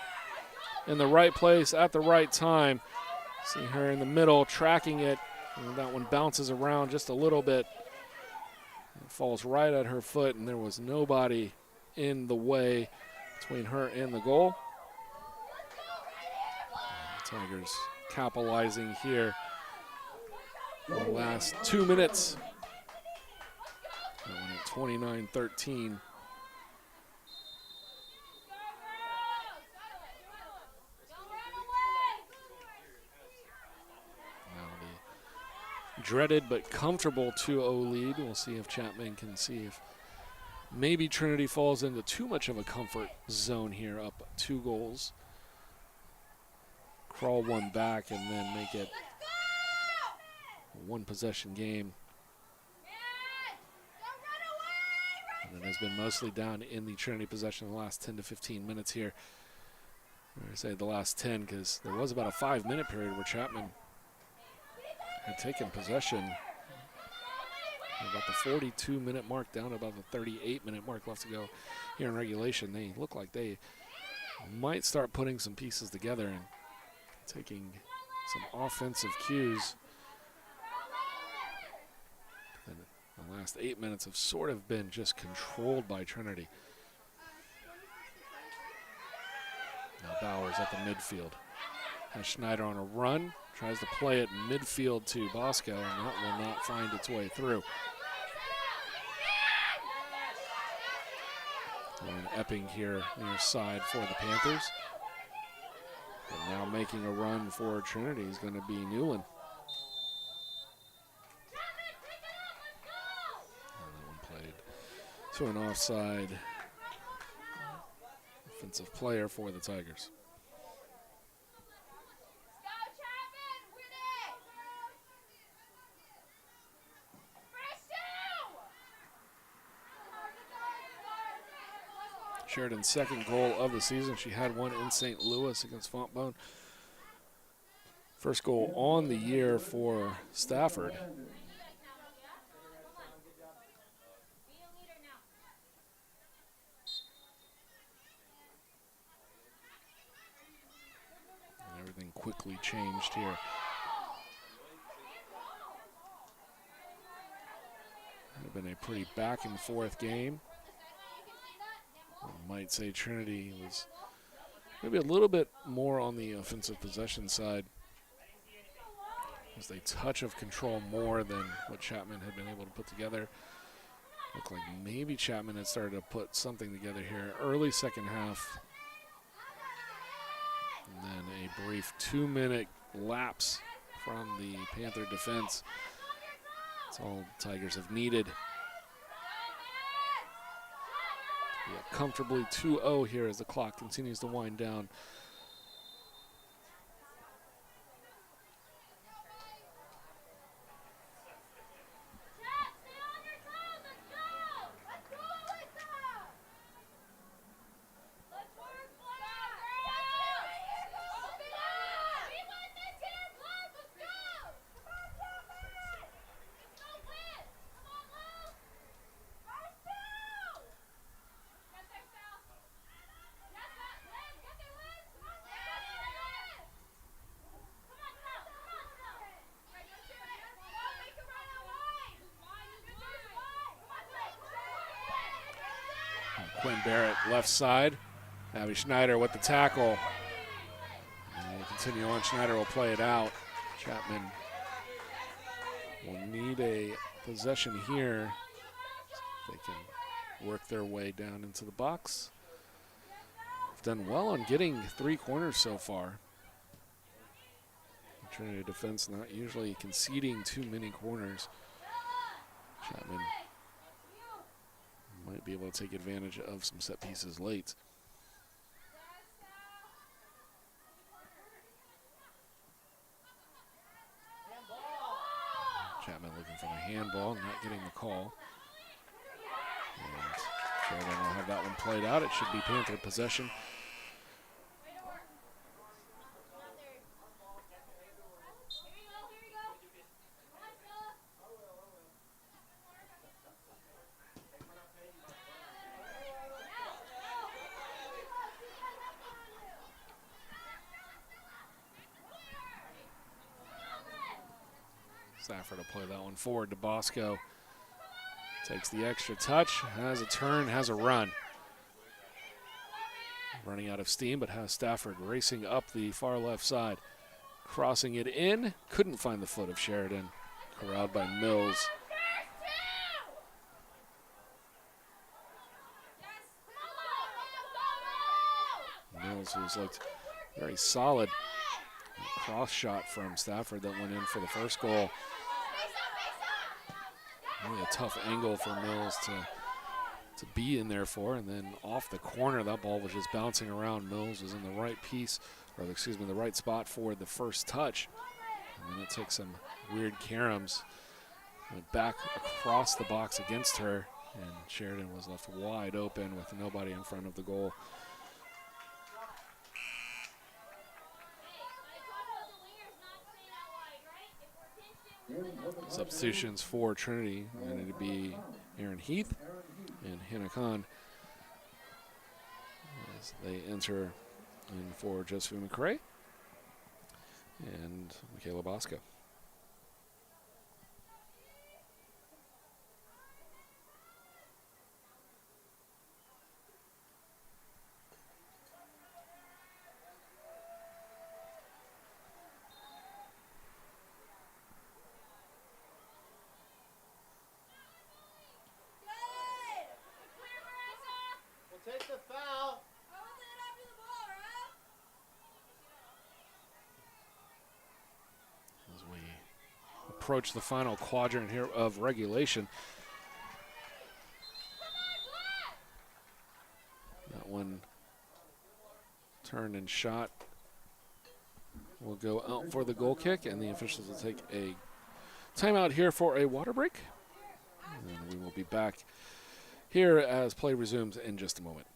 in the right place at the right time. See her in the middle tracking it, and that one bounces around just a little bit. It falls right at her foot, and there was nobody in the way between her and the goal. Tigers capitalizing here in the last 2 minutes. That one at 29-13. Now the dreaded but comfortable 2-0 lead. We'll see if Chapman can see if maybe Trinity falls into too much of a comfort zone here, up 2 goals. Crawl one back and then make it a 1-possession game. And it has been mostly down in the Trinity possession in the last 10 to 15 minutes here. I say the last 10 because there was about a 5-minute period where Chapman had taken possession. About the 42-minute mark, down about the 38-minute mark left to go here in regulation. They look like they might start putting some pieces together and taking some offensive cues. And the last 8 minutes have sort of been just controlled by Trinity. Now Bowers at the midfield. Has Schneider on a run, tries to play it midfield to Bosco, and that will not find its way through. And Epping here near side for the Panthers. But now making a run for Trinity is going to be Newland. And that one played to an offside offensive player for the Tigers. Sheridan's second goal of the season. She had one in St. Louis against Fontbonne. First goal on the year for Stafford. And everything quickly changed here. It had been a pretty back and forth game. I might say Trinity was maybe a little bit more on the offensive possession side. Just a touch of control more than what Chapman had been able to put together. Looked like maybe Chapman had started to put something together here. Early second half. And then a brief 2-minute lapse from the Panther defense. That's all the Tigers have needed. Yeah, comfortably 2-0 here as the clock continues to wind down. Quinn Barrett left side. Abby Schneider with the tackle. And we'll continue on. Schneider will play it out. Chapman will need a possession here. They can work their way down into the box. They've done well on getting 3 corners so far. The Trinity defense not usually conceding too many corners. Chapman might be able to take advantage of some set pieces late. Chapman looking for the handball, not getting the call. And Sheridan will have that one played out. It should be Panther possession. Stafford will play that one forward to Bosco. Takes the extra touch, has a turn, has a run. Running out of steam, but has Stafford racing up the far left side. Crossing it in, couldn't find the foot of Sheridan. Corralled by Mills. Mills, who's looked very solid. Cross shot from Stafford that went in for the first goal. Really a tough angle for Mills to to be in there for. And then off the corner, that ball was just bouncing around. Mills was in the right piece, or excuse me, the right spot for the first touch. And then it took some weird caroms, went back across the box against her, and Sheridan was left wide open with nobody in front of the goal. Substitutions for Trinity are going to be Aaron Heath and Hannah Kahn as they enter in for Josephine McCrae and Michaela Bosco. We'll take the foul. As we approach the final quadrant here of regulation. That one turned and shot will go out for the goal kick, and the officials will take a timeout here for a water break. And we will be back here as play resumes in just a moment.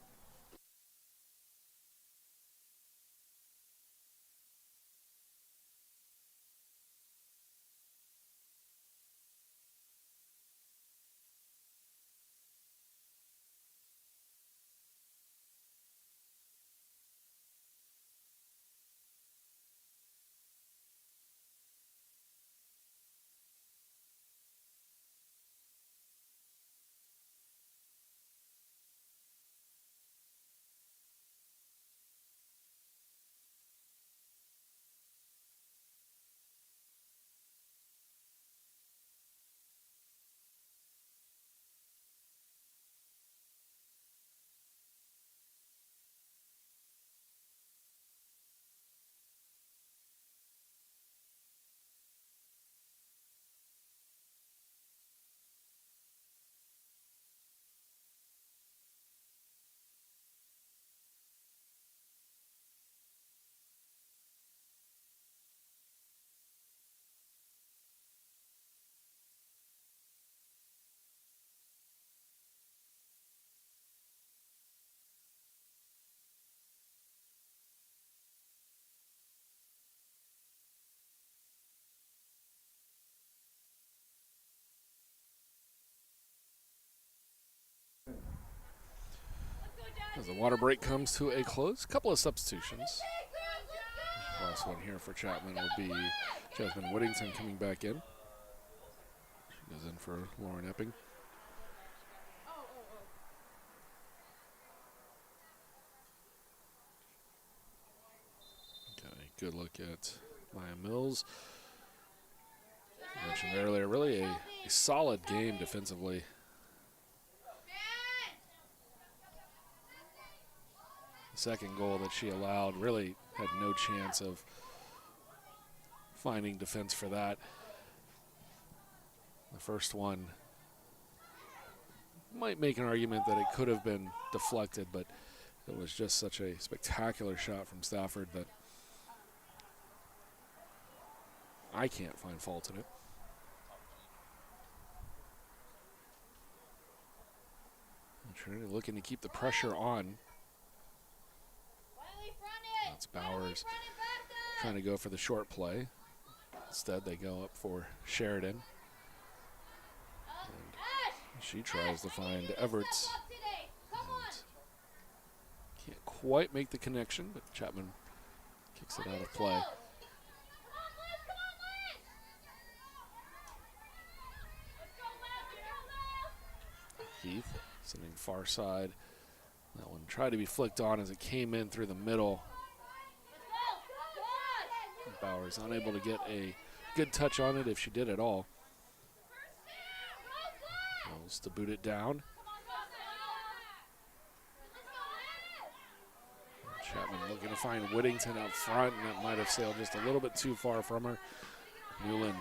As the water break comes to a close, a couple of substitutions. Last one here for Chapman will be Jasmine Whittington coming back in. She goes in for Lauren Epping. Got a good look at Maya Mills. As I mentioned earlier, really a solid game defensively. The second goal that she allowed really had no chance of finding defense for that. The first one might make an argument that it could have been deflected, but it was just such a spectacular shot from Stafford that I can't find fault in it. And Trinity looking to keep the pressure on. That's Bowers trying to go for the short play. Instead, they go up for Sheridan. And she tries to find Everts. Can't quite make the connection, but Chapman kicks it out of play. Heath sending far side. That one tried to be flicked on as it came in through the middle. Bowers unable to get a good touch on it if she did at all. Mills to boot it down. Chapman looking to find Whittington up front, and that might have sailed just a little bit too far from her. Newland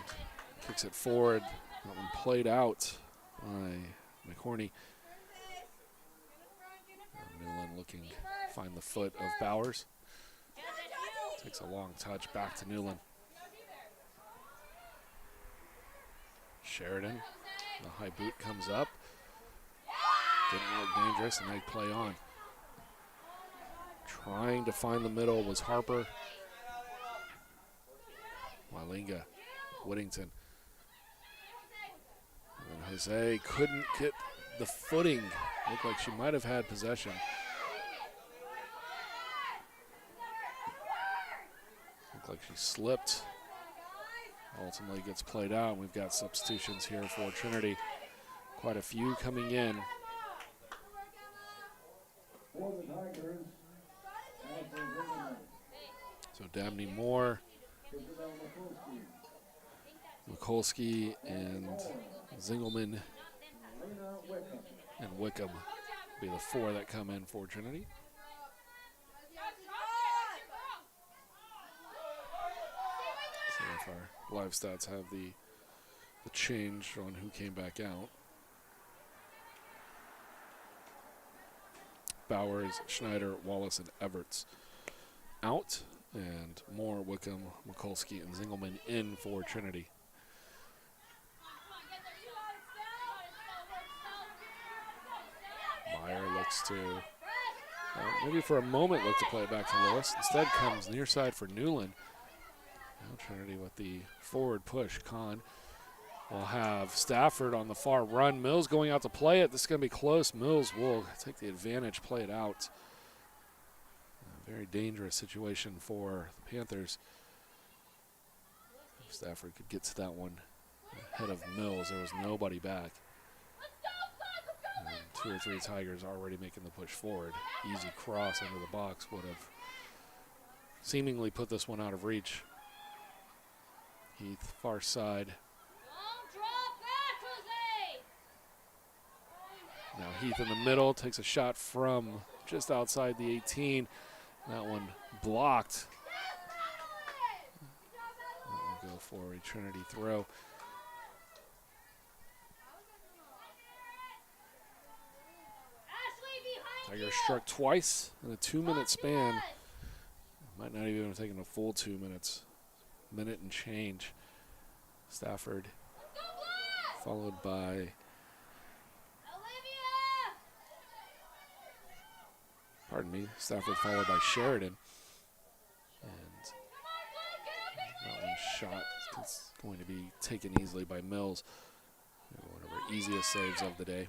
kicks it forward. That one played out by McCorney. Newland looking to find the foot of Bowers. Takes a long touch back to Newland. Sheridan, the high boot comes up. Didn't look dangerous, and they play on. Trying to find the middle was Harper. Walinga, Whittington. And Jose couldn't get the footing. Looked like she might have had possession. Looked like she slipped. Ultimately gets played out. We've got substitutions here for Trinity. Quite a few coming in. So Dabney Moore, Mikulski, and Zingelman and Wickham be the four that come in for Trinity. See if our live stats have the change on who came back out. Bowers, Schneider, Wallace, and Everts out, and Moore, Wickham, Mikulski, and Zingelman in for Trinity. Meyer looks to, maybe for a moment, look to play it back to Lewis. Instead comes near side for Newland. Now Trinity with the forward push. Kahn will have Stafford on the far run. Mills going out to play it. This is going to be close. Mills will take the advantage, play it out. A very dangerous situation for the Panthers. If Stafford could get to that one ahead of Mills, there was nobody back. And 2 or 3 Tigers already making the push forward. Easy cross into the box would have seemingly put this one out of reach. Heath, far side. Now Heath in the middle, takes a shot from just outside the 18. That one blocked. We'll go for a Trinity throw. Tigers struck twice in a 2-minute span. Might not even have taken a full 2 minutes. Minute and change. Stafford followed by Stafford followed by Sheridan. And that one shot is going to be taken easily by Mills. One of our easiest saves of the day.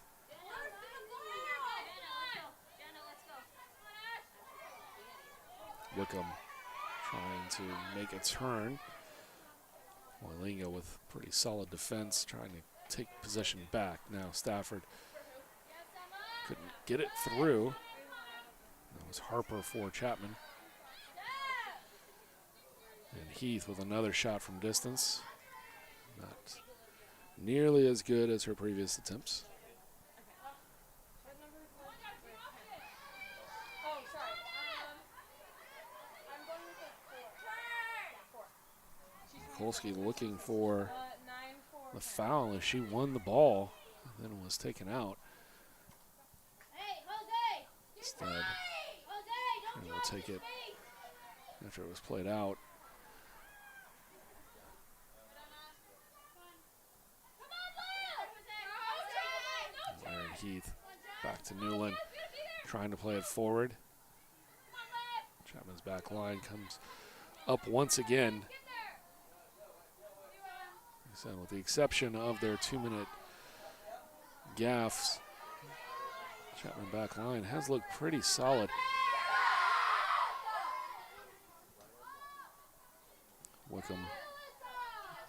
Wickham trying to make a turn. Walinga with pretty solid defense, trying to take possession back. Now Stafford couldn't get it through. That was Harper for Chapman. And Heath with another shot from distance. Not nearly as good as her previous attempts. Mikulski looking for the foul as she won the ball and then was taken out. Instead, and will take it after it was played out. Aaron Heath back to Newland, trying to play it forward. Chapman's back line comes up once again. So with the exception of their 2-minute gaffes, Chapman back line has looked pretty solid. Wickham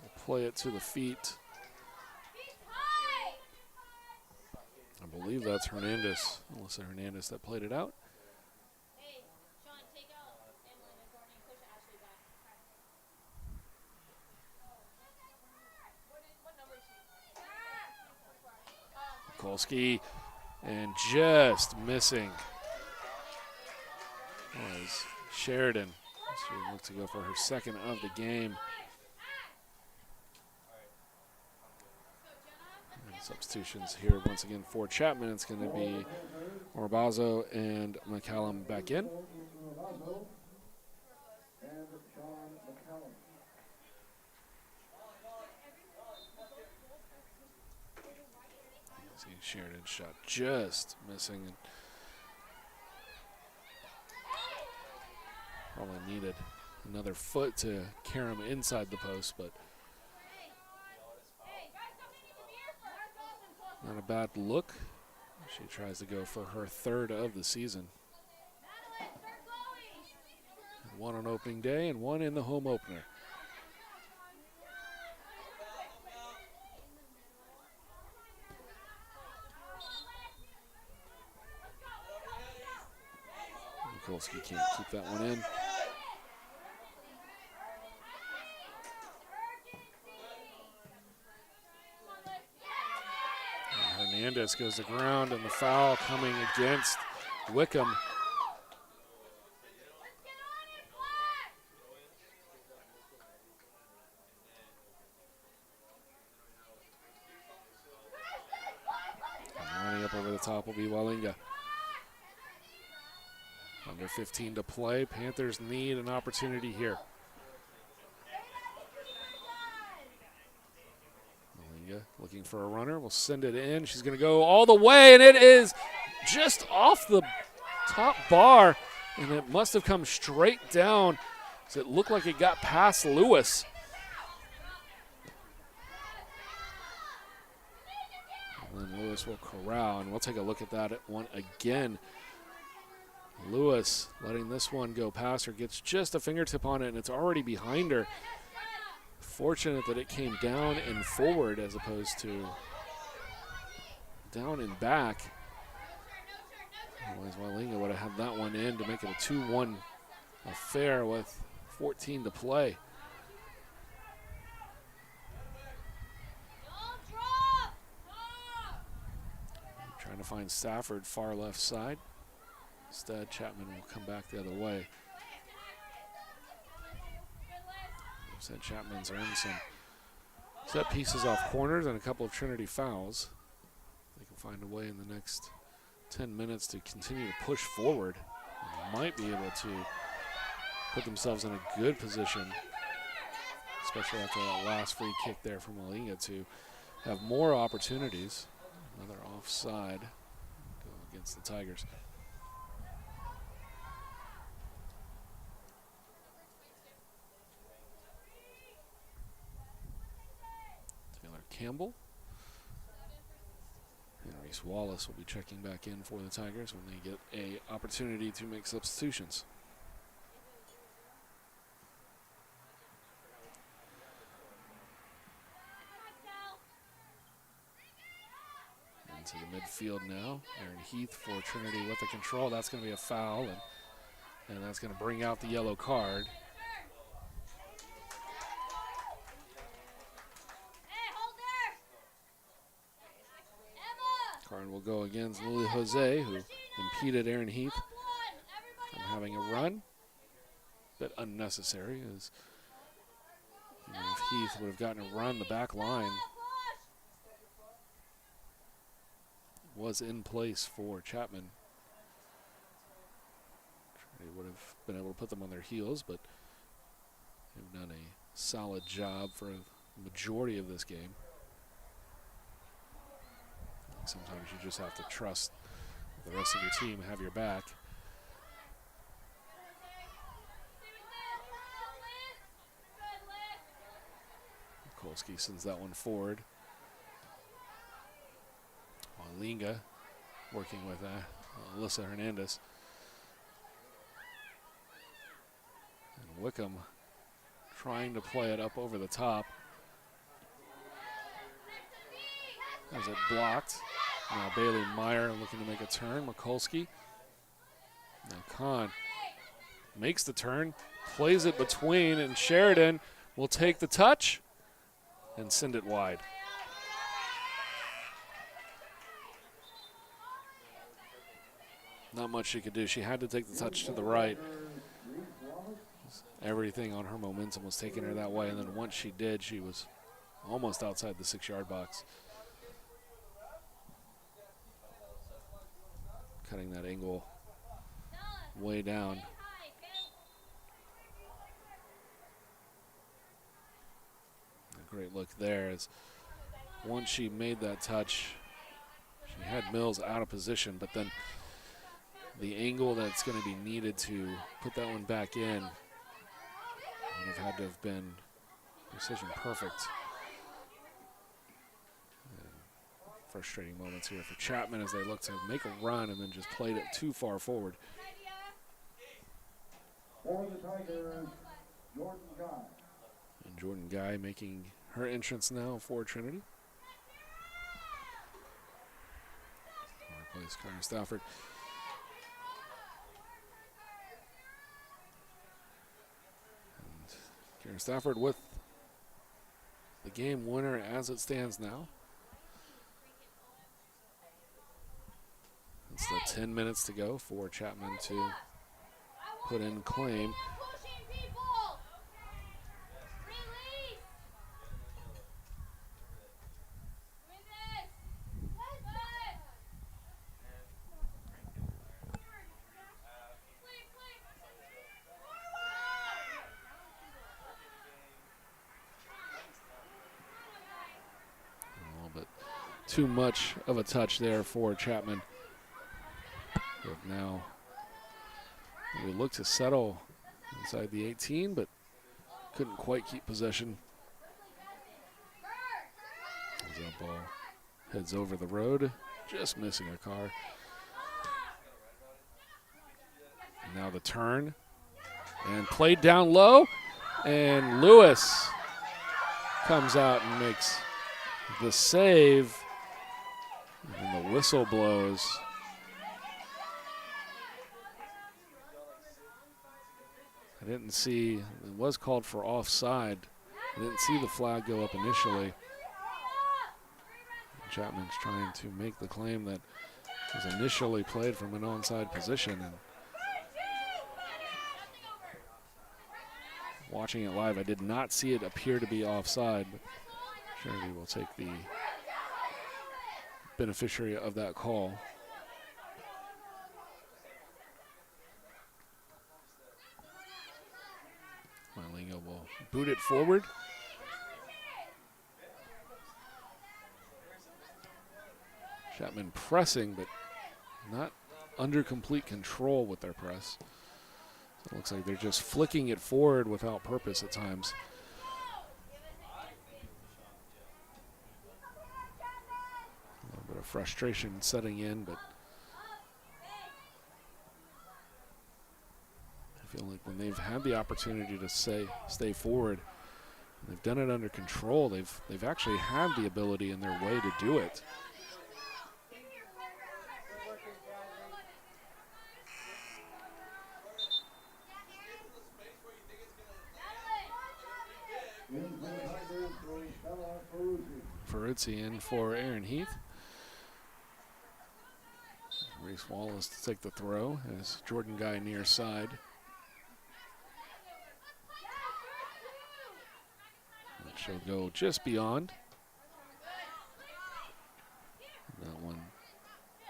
will play it to the feet. I believe that's Hernandez, Melissa Hernandez, that played it out. Mikulski, and just missing was Sheridan. She looked to go for her second of the game. And substitutions here once again for Chapman. It's going to be Orbazo and McCallum back in. See Sheridan's shot just missing. And probably needed another foot to carry him inside the post, but not a bad look. She tries to go for her third of the season. One on opening day and one in the home opener. Mikulski can't keep that one in. And Hernandez goes to ground, and the foul coming against Wickham. And running up over the top will be Walinga. Under 15 to play. Panthers need an opportunity here. Walinga looking for a runner. Will send it in. She's going to go all the way, and it is just off the top bar, and it must have come straight down because it looked like it got past Lewis. And then Lewis will corral, and we'll take a look at that one again. Lewis letting this one go past her, gets just a fingertip on it, and it's already behind her. Fortunate that it came down and forward as opposed to down and back. Otherwise, Walinga would have had that one in to make it a 2-1 affair with 14 to play. Trying to find Stafford far left side. Instead, Chapman will come back the other way. Said Chapman's earned some set pieces off corners and a couple of Trinity fouls. They can find a way in the next 10 minutes to continue to push forward. They might be able to put themselves in a good position, especially after that last free kick there from Walinga, to have more opportunities. Another offside go against the Tigers. Campbell and Reese Wallace will be checking back in for the Tigers when they get an opportunity to make substitutions. Into the midfield now. Aaron Heath for Trinity with the control. That's going to be a foul, and that's going to bring out the yellow card. Card will go against Lily Jose, who impeded Aaron Heath from having a run. Bit unnecessary, as if Heath would have gotten a run, the back line was in place for Chapman. They would have been able to put them on their heels, but they've done a solid job for the majority of this game. Sometimes you just have to trust the rest of your team have your back. Mikulski sends that one forward. Walinga working with Alyssa Hernandez. And Wickham trying to play it up over the top. As it blocked. Now Bailey Meyer looking to make a turn. Mikulski. Now Kahn makes the turn, plays it between, and Sheridan will take the touch and send it wide. Not much she could do. She had to take the touch to the right. Everything on her momentum was taking her that way, and then once she did, she was almost outside the 6-yard box. cutting that angle way down. A great look there as once she made that touch, she had Mills out of position, but then the angle that's going to be needed to put that one back in would have had to have been precision perfect. Frustrating moments here for Chapman as they look to make a run and then just played it too far forward. For the Tigers, Jordan Guy. And Jordan Guy making her entrance now for Trinity. Replace Karen Stafford. And Karen Stafford with the game winner as it stands now. And still 10 minutes to go for Chapman to put in claim. A little bit too much of a touch there for Chapman. But now we look to settle inside the 18, but couldn't quite keep possession. As that ball heads over the road, just missing a car. And now the turn, and played down low, and Lewis comes out and makes the save, and the whistle blows. I didn't see, it was called for offside. I didn't see the flag go up initially. Chapman's trying to make the claim that it was initially played from an onside position. And watching it live, I did not see it appear to be offside, but Trinity will take the beneficiary of that call. Malinga will boot it forward. Chapman pressing, but not under complete control with their press. So it looks like they're just flicking it forward without purpose at times. A little bit of frustration setting in, but I feel like when they've had the opportunity to stay forward, they've done it under control. They've actually had the ability in their way to do it. Ferruzzi in for Aaron Heath. Reese Wallace to take the throw as Jordan Guy near side. That should go just beyond. That one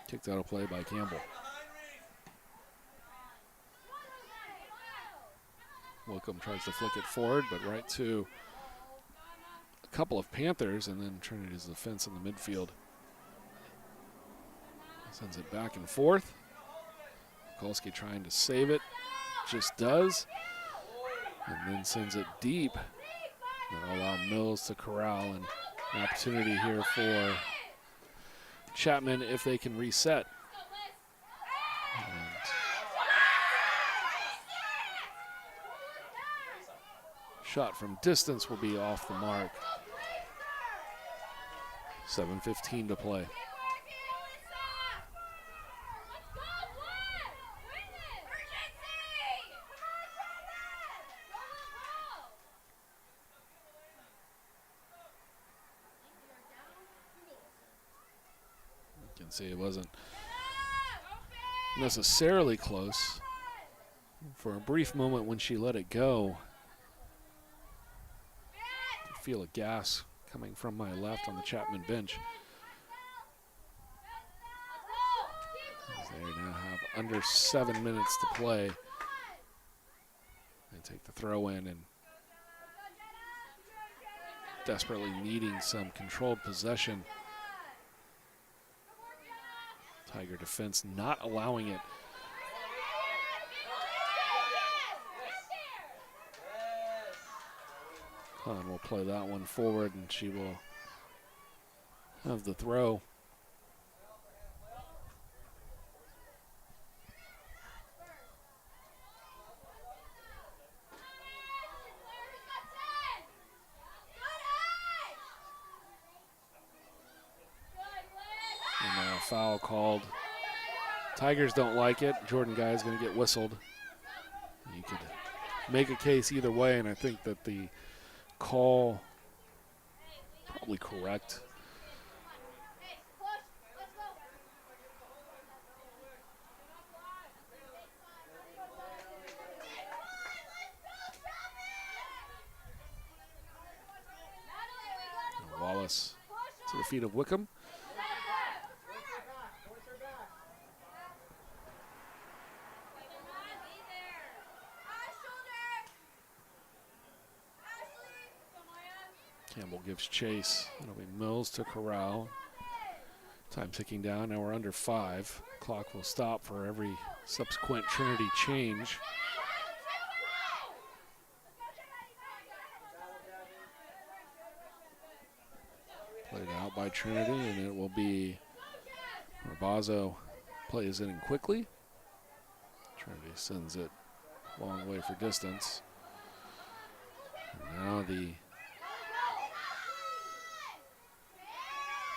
kicked out of play by Campbell. Wickham tries to flick it forward, but right to a couple of Panthers, and then Trinity's defense in the midfield. Sends it back and forth. Mikulski trying to save it, just does, and then sends it deep. That'll allow Mills to corral, and an opportunity here for Chapman if they can reset. And shot from distance will be off the mark. 7:15 to play. You can see it wasn't necessarily close. For a brief moment when she let it go, I could feel a gas coming from my left on the Chapman bench. As They now have under 7 minutes to play. They take the throw in and desperately needing some controlled possession. Tiger defense not allowing it. Khan will play that one forward, and she will have the throw. And now a foul called. Tigers don't like it. Jordan Guy is going to get whistled. You could make a case either way, and I think that the call probably correct. And Wallace to the feet of Wickham. Campbell gives chase. It'll be Mills to Corral. Time ticking down. Now we're under 5. Clock will stop for every subsequent Trinity change. Played out by Trinity, and it will be Marbazo plays it in quickly. Trinity sends it a long way for distance. And now the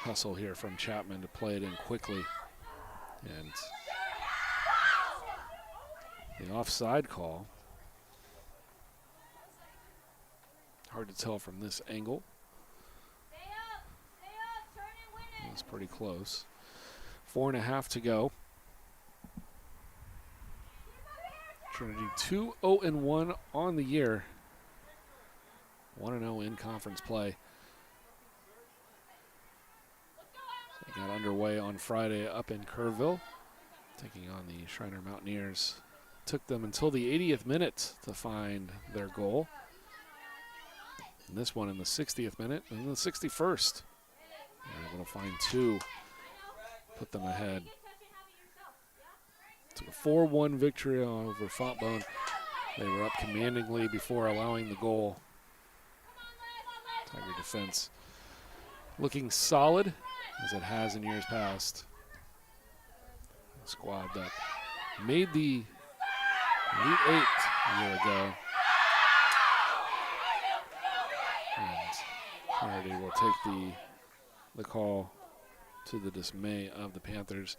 hustle here from Chapman to play it in quickly. And the offside call. Hard to tell from this angle. It's pretty close. 4.5 to go. Trinity 2-0-1 on the year. 1-0 in conference play. They got underway on Friday up in Kerrville, taking on the Shriner Mountaineers. Took them until the 80th minute to find their goal. And this one in the 60th minute and the 61st. They're able to find 2, put them ahead. Took a 4-1 victory over Fontbonne. They were up commandingly before allowing the goal. Tiger defense looking solid, as it has in years past. A squad that made the Elite 8 a year ago. And Trinity will take the call, to the dismay of the Panthers.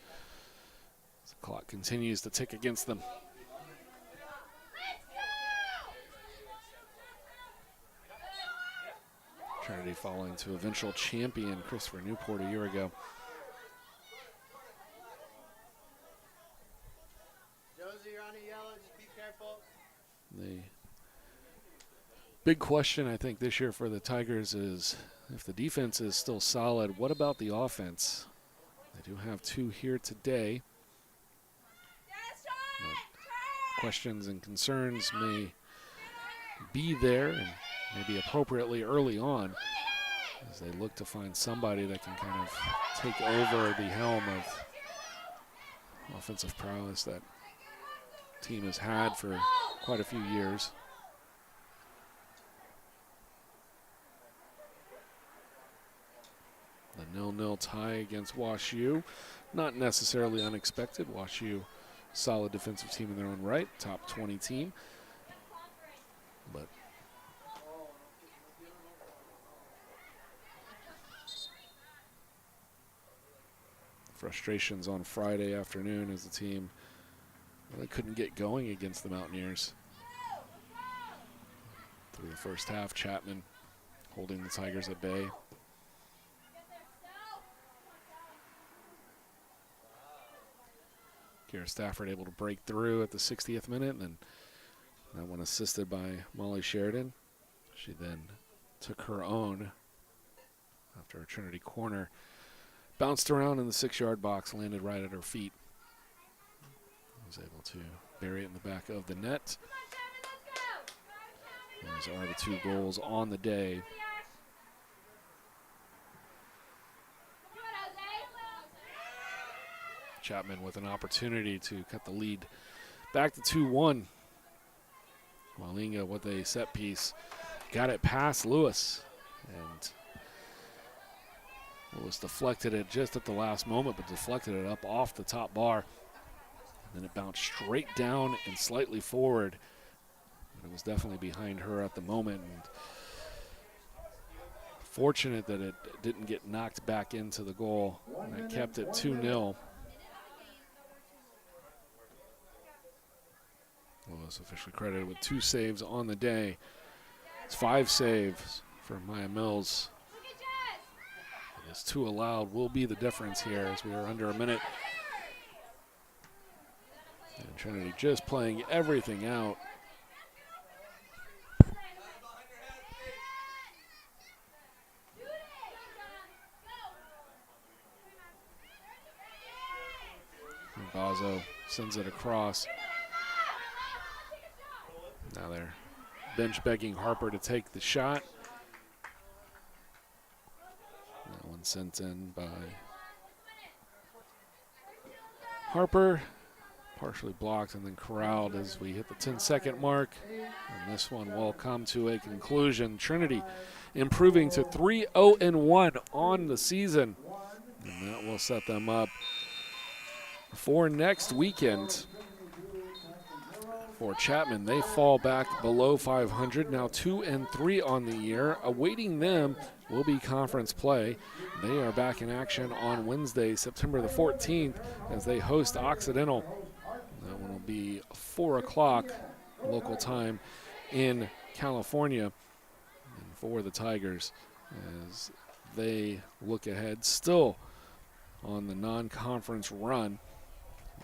The clock continues to tick against them. Trinity falling to eventual champion Christopher Newport a year ago. Josie, you're on a yellow, just be careful. The big question, I think, this year for the Tigers is, if the defense is still solid, what about the offense? They do have 2 here today. But questions and concerns may be there, and maybe appropriately early on, as they look to find somebody that can kind of take over the helm of offensive prowess that team has had for quite a few years. The 0-0 tie against WashU, not necessarily unexpected. WashU, solid defensive team in their own right, top 20 team. But frustrations on Friday afternoon as the team really couldn't get going against the Mountaineers. Through the first half, Chapman holding the Tigers at bay. Kira Stafford able to break through at the 60th minute, and then that one assisted by Molly Sheridan. She then took her own after a Trinity corner. Bounced around in the 6-yard box, landed right at her feet. was able to bury it in the back of the net. Those are the 2 goals on the day. Chapman with an opportunity to cut the lead back to 2-1. Walinga with a set piece. Got it past Lewis. And Lewis deflected it just at the last moment, but deflected it up off the top bar. Then it bounced straight down and slightly forward. But it was definitely behind her at the moment. And fortunate that it didn't get knocked back into the goal. And that kept it 2-0. Lewis officially credited with 2 saves on the day. It's 5 saves for Maya Mills. His 2 allowed will be the difference here as we are under a minute. And Trinity just playing everything out. Bazo sends it across. Now they're bench begging Harper to take the shot. That one sent in by Harper. Partially blocked and then corralled as we hit the 10-second mark. And this one will come to a conclusion. Trinity improving to 3-0-1 on the season. And that will set them up for next weekend. For Chapman, they fall back below 500, now 2-3 on the year. Awaiting them will be conference play. They are back in action on Wednesday, September the 14th, as they host Occidental. That one will be 4 o'clock local time in California. And for the Tigers, as they look ahead, still on the non-conference run.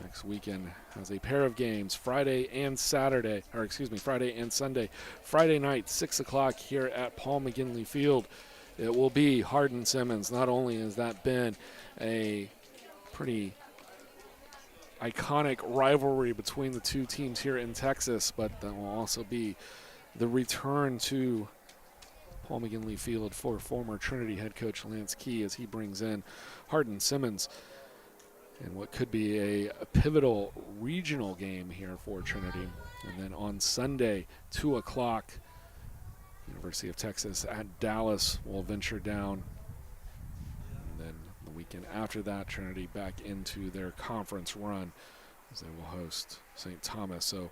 Next weekend has a pair of games, Friday and Sunday. Friday night, 6 o'clock here at Paul McGinley Field. It will be Hardin-Simmons. Not only has that been a pretty iconic rivalry between the 2 teams here in Texas, but that will also be the return to Paul McGinley Field for former Trinity head coach Lance Key as he brings in Hardin-Simmons. And what could be a pivotal regional game here for Trinity. And then on Sunday, 2 o'clock, University of Texas at Dallas will venture down. And then the weekend after that, Trinity back into their conference run as they will host St. Thomas. So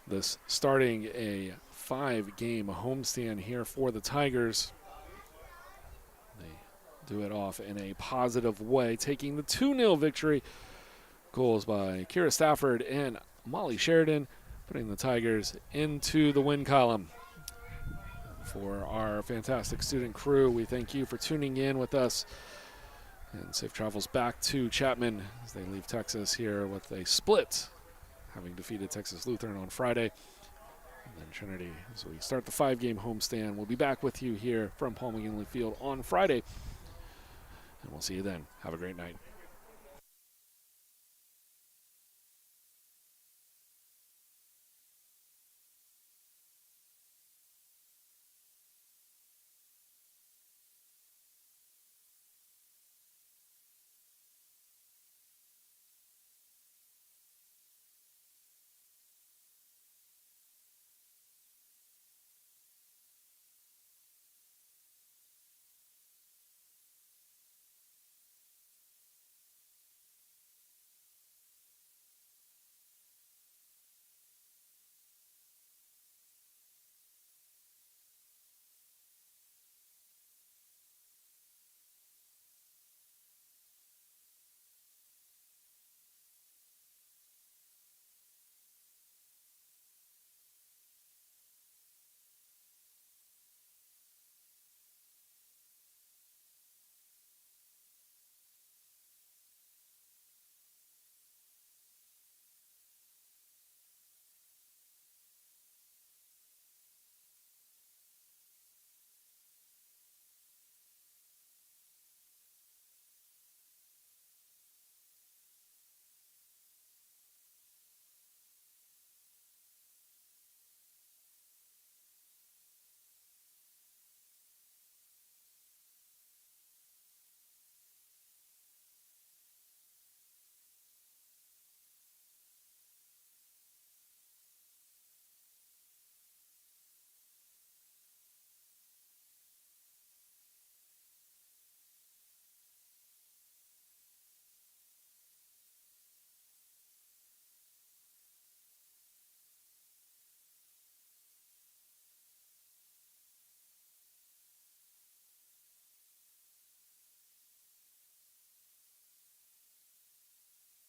this starting a 5-game homestand here for the Tigers. Do it off in a positive way, taking the 2-0 victory. Goals by Kira Stafford and Molly Sheridan, putting the Tigers into the win column. For our fantastic student crew, we thank you for tuning in with us. And safe travels back to Chapman as they leave Texas here with a split, having defeated Texas Lutheran on Friday. And then Trinity, as we start the 5-game homestand, we'll be back with you here from Paul McGinley Field on Friday. And we'll see you then. Have a great night.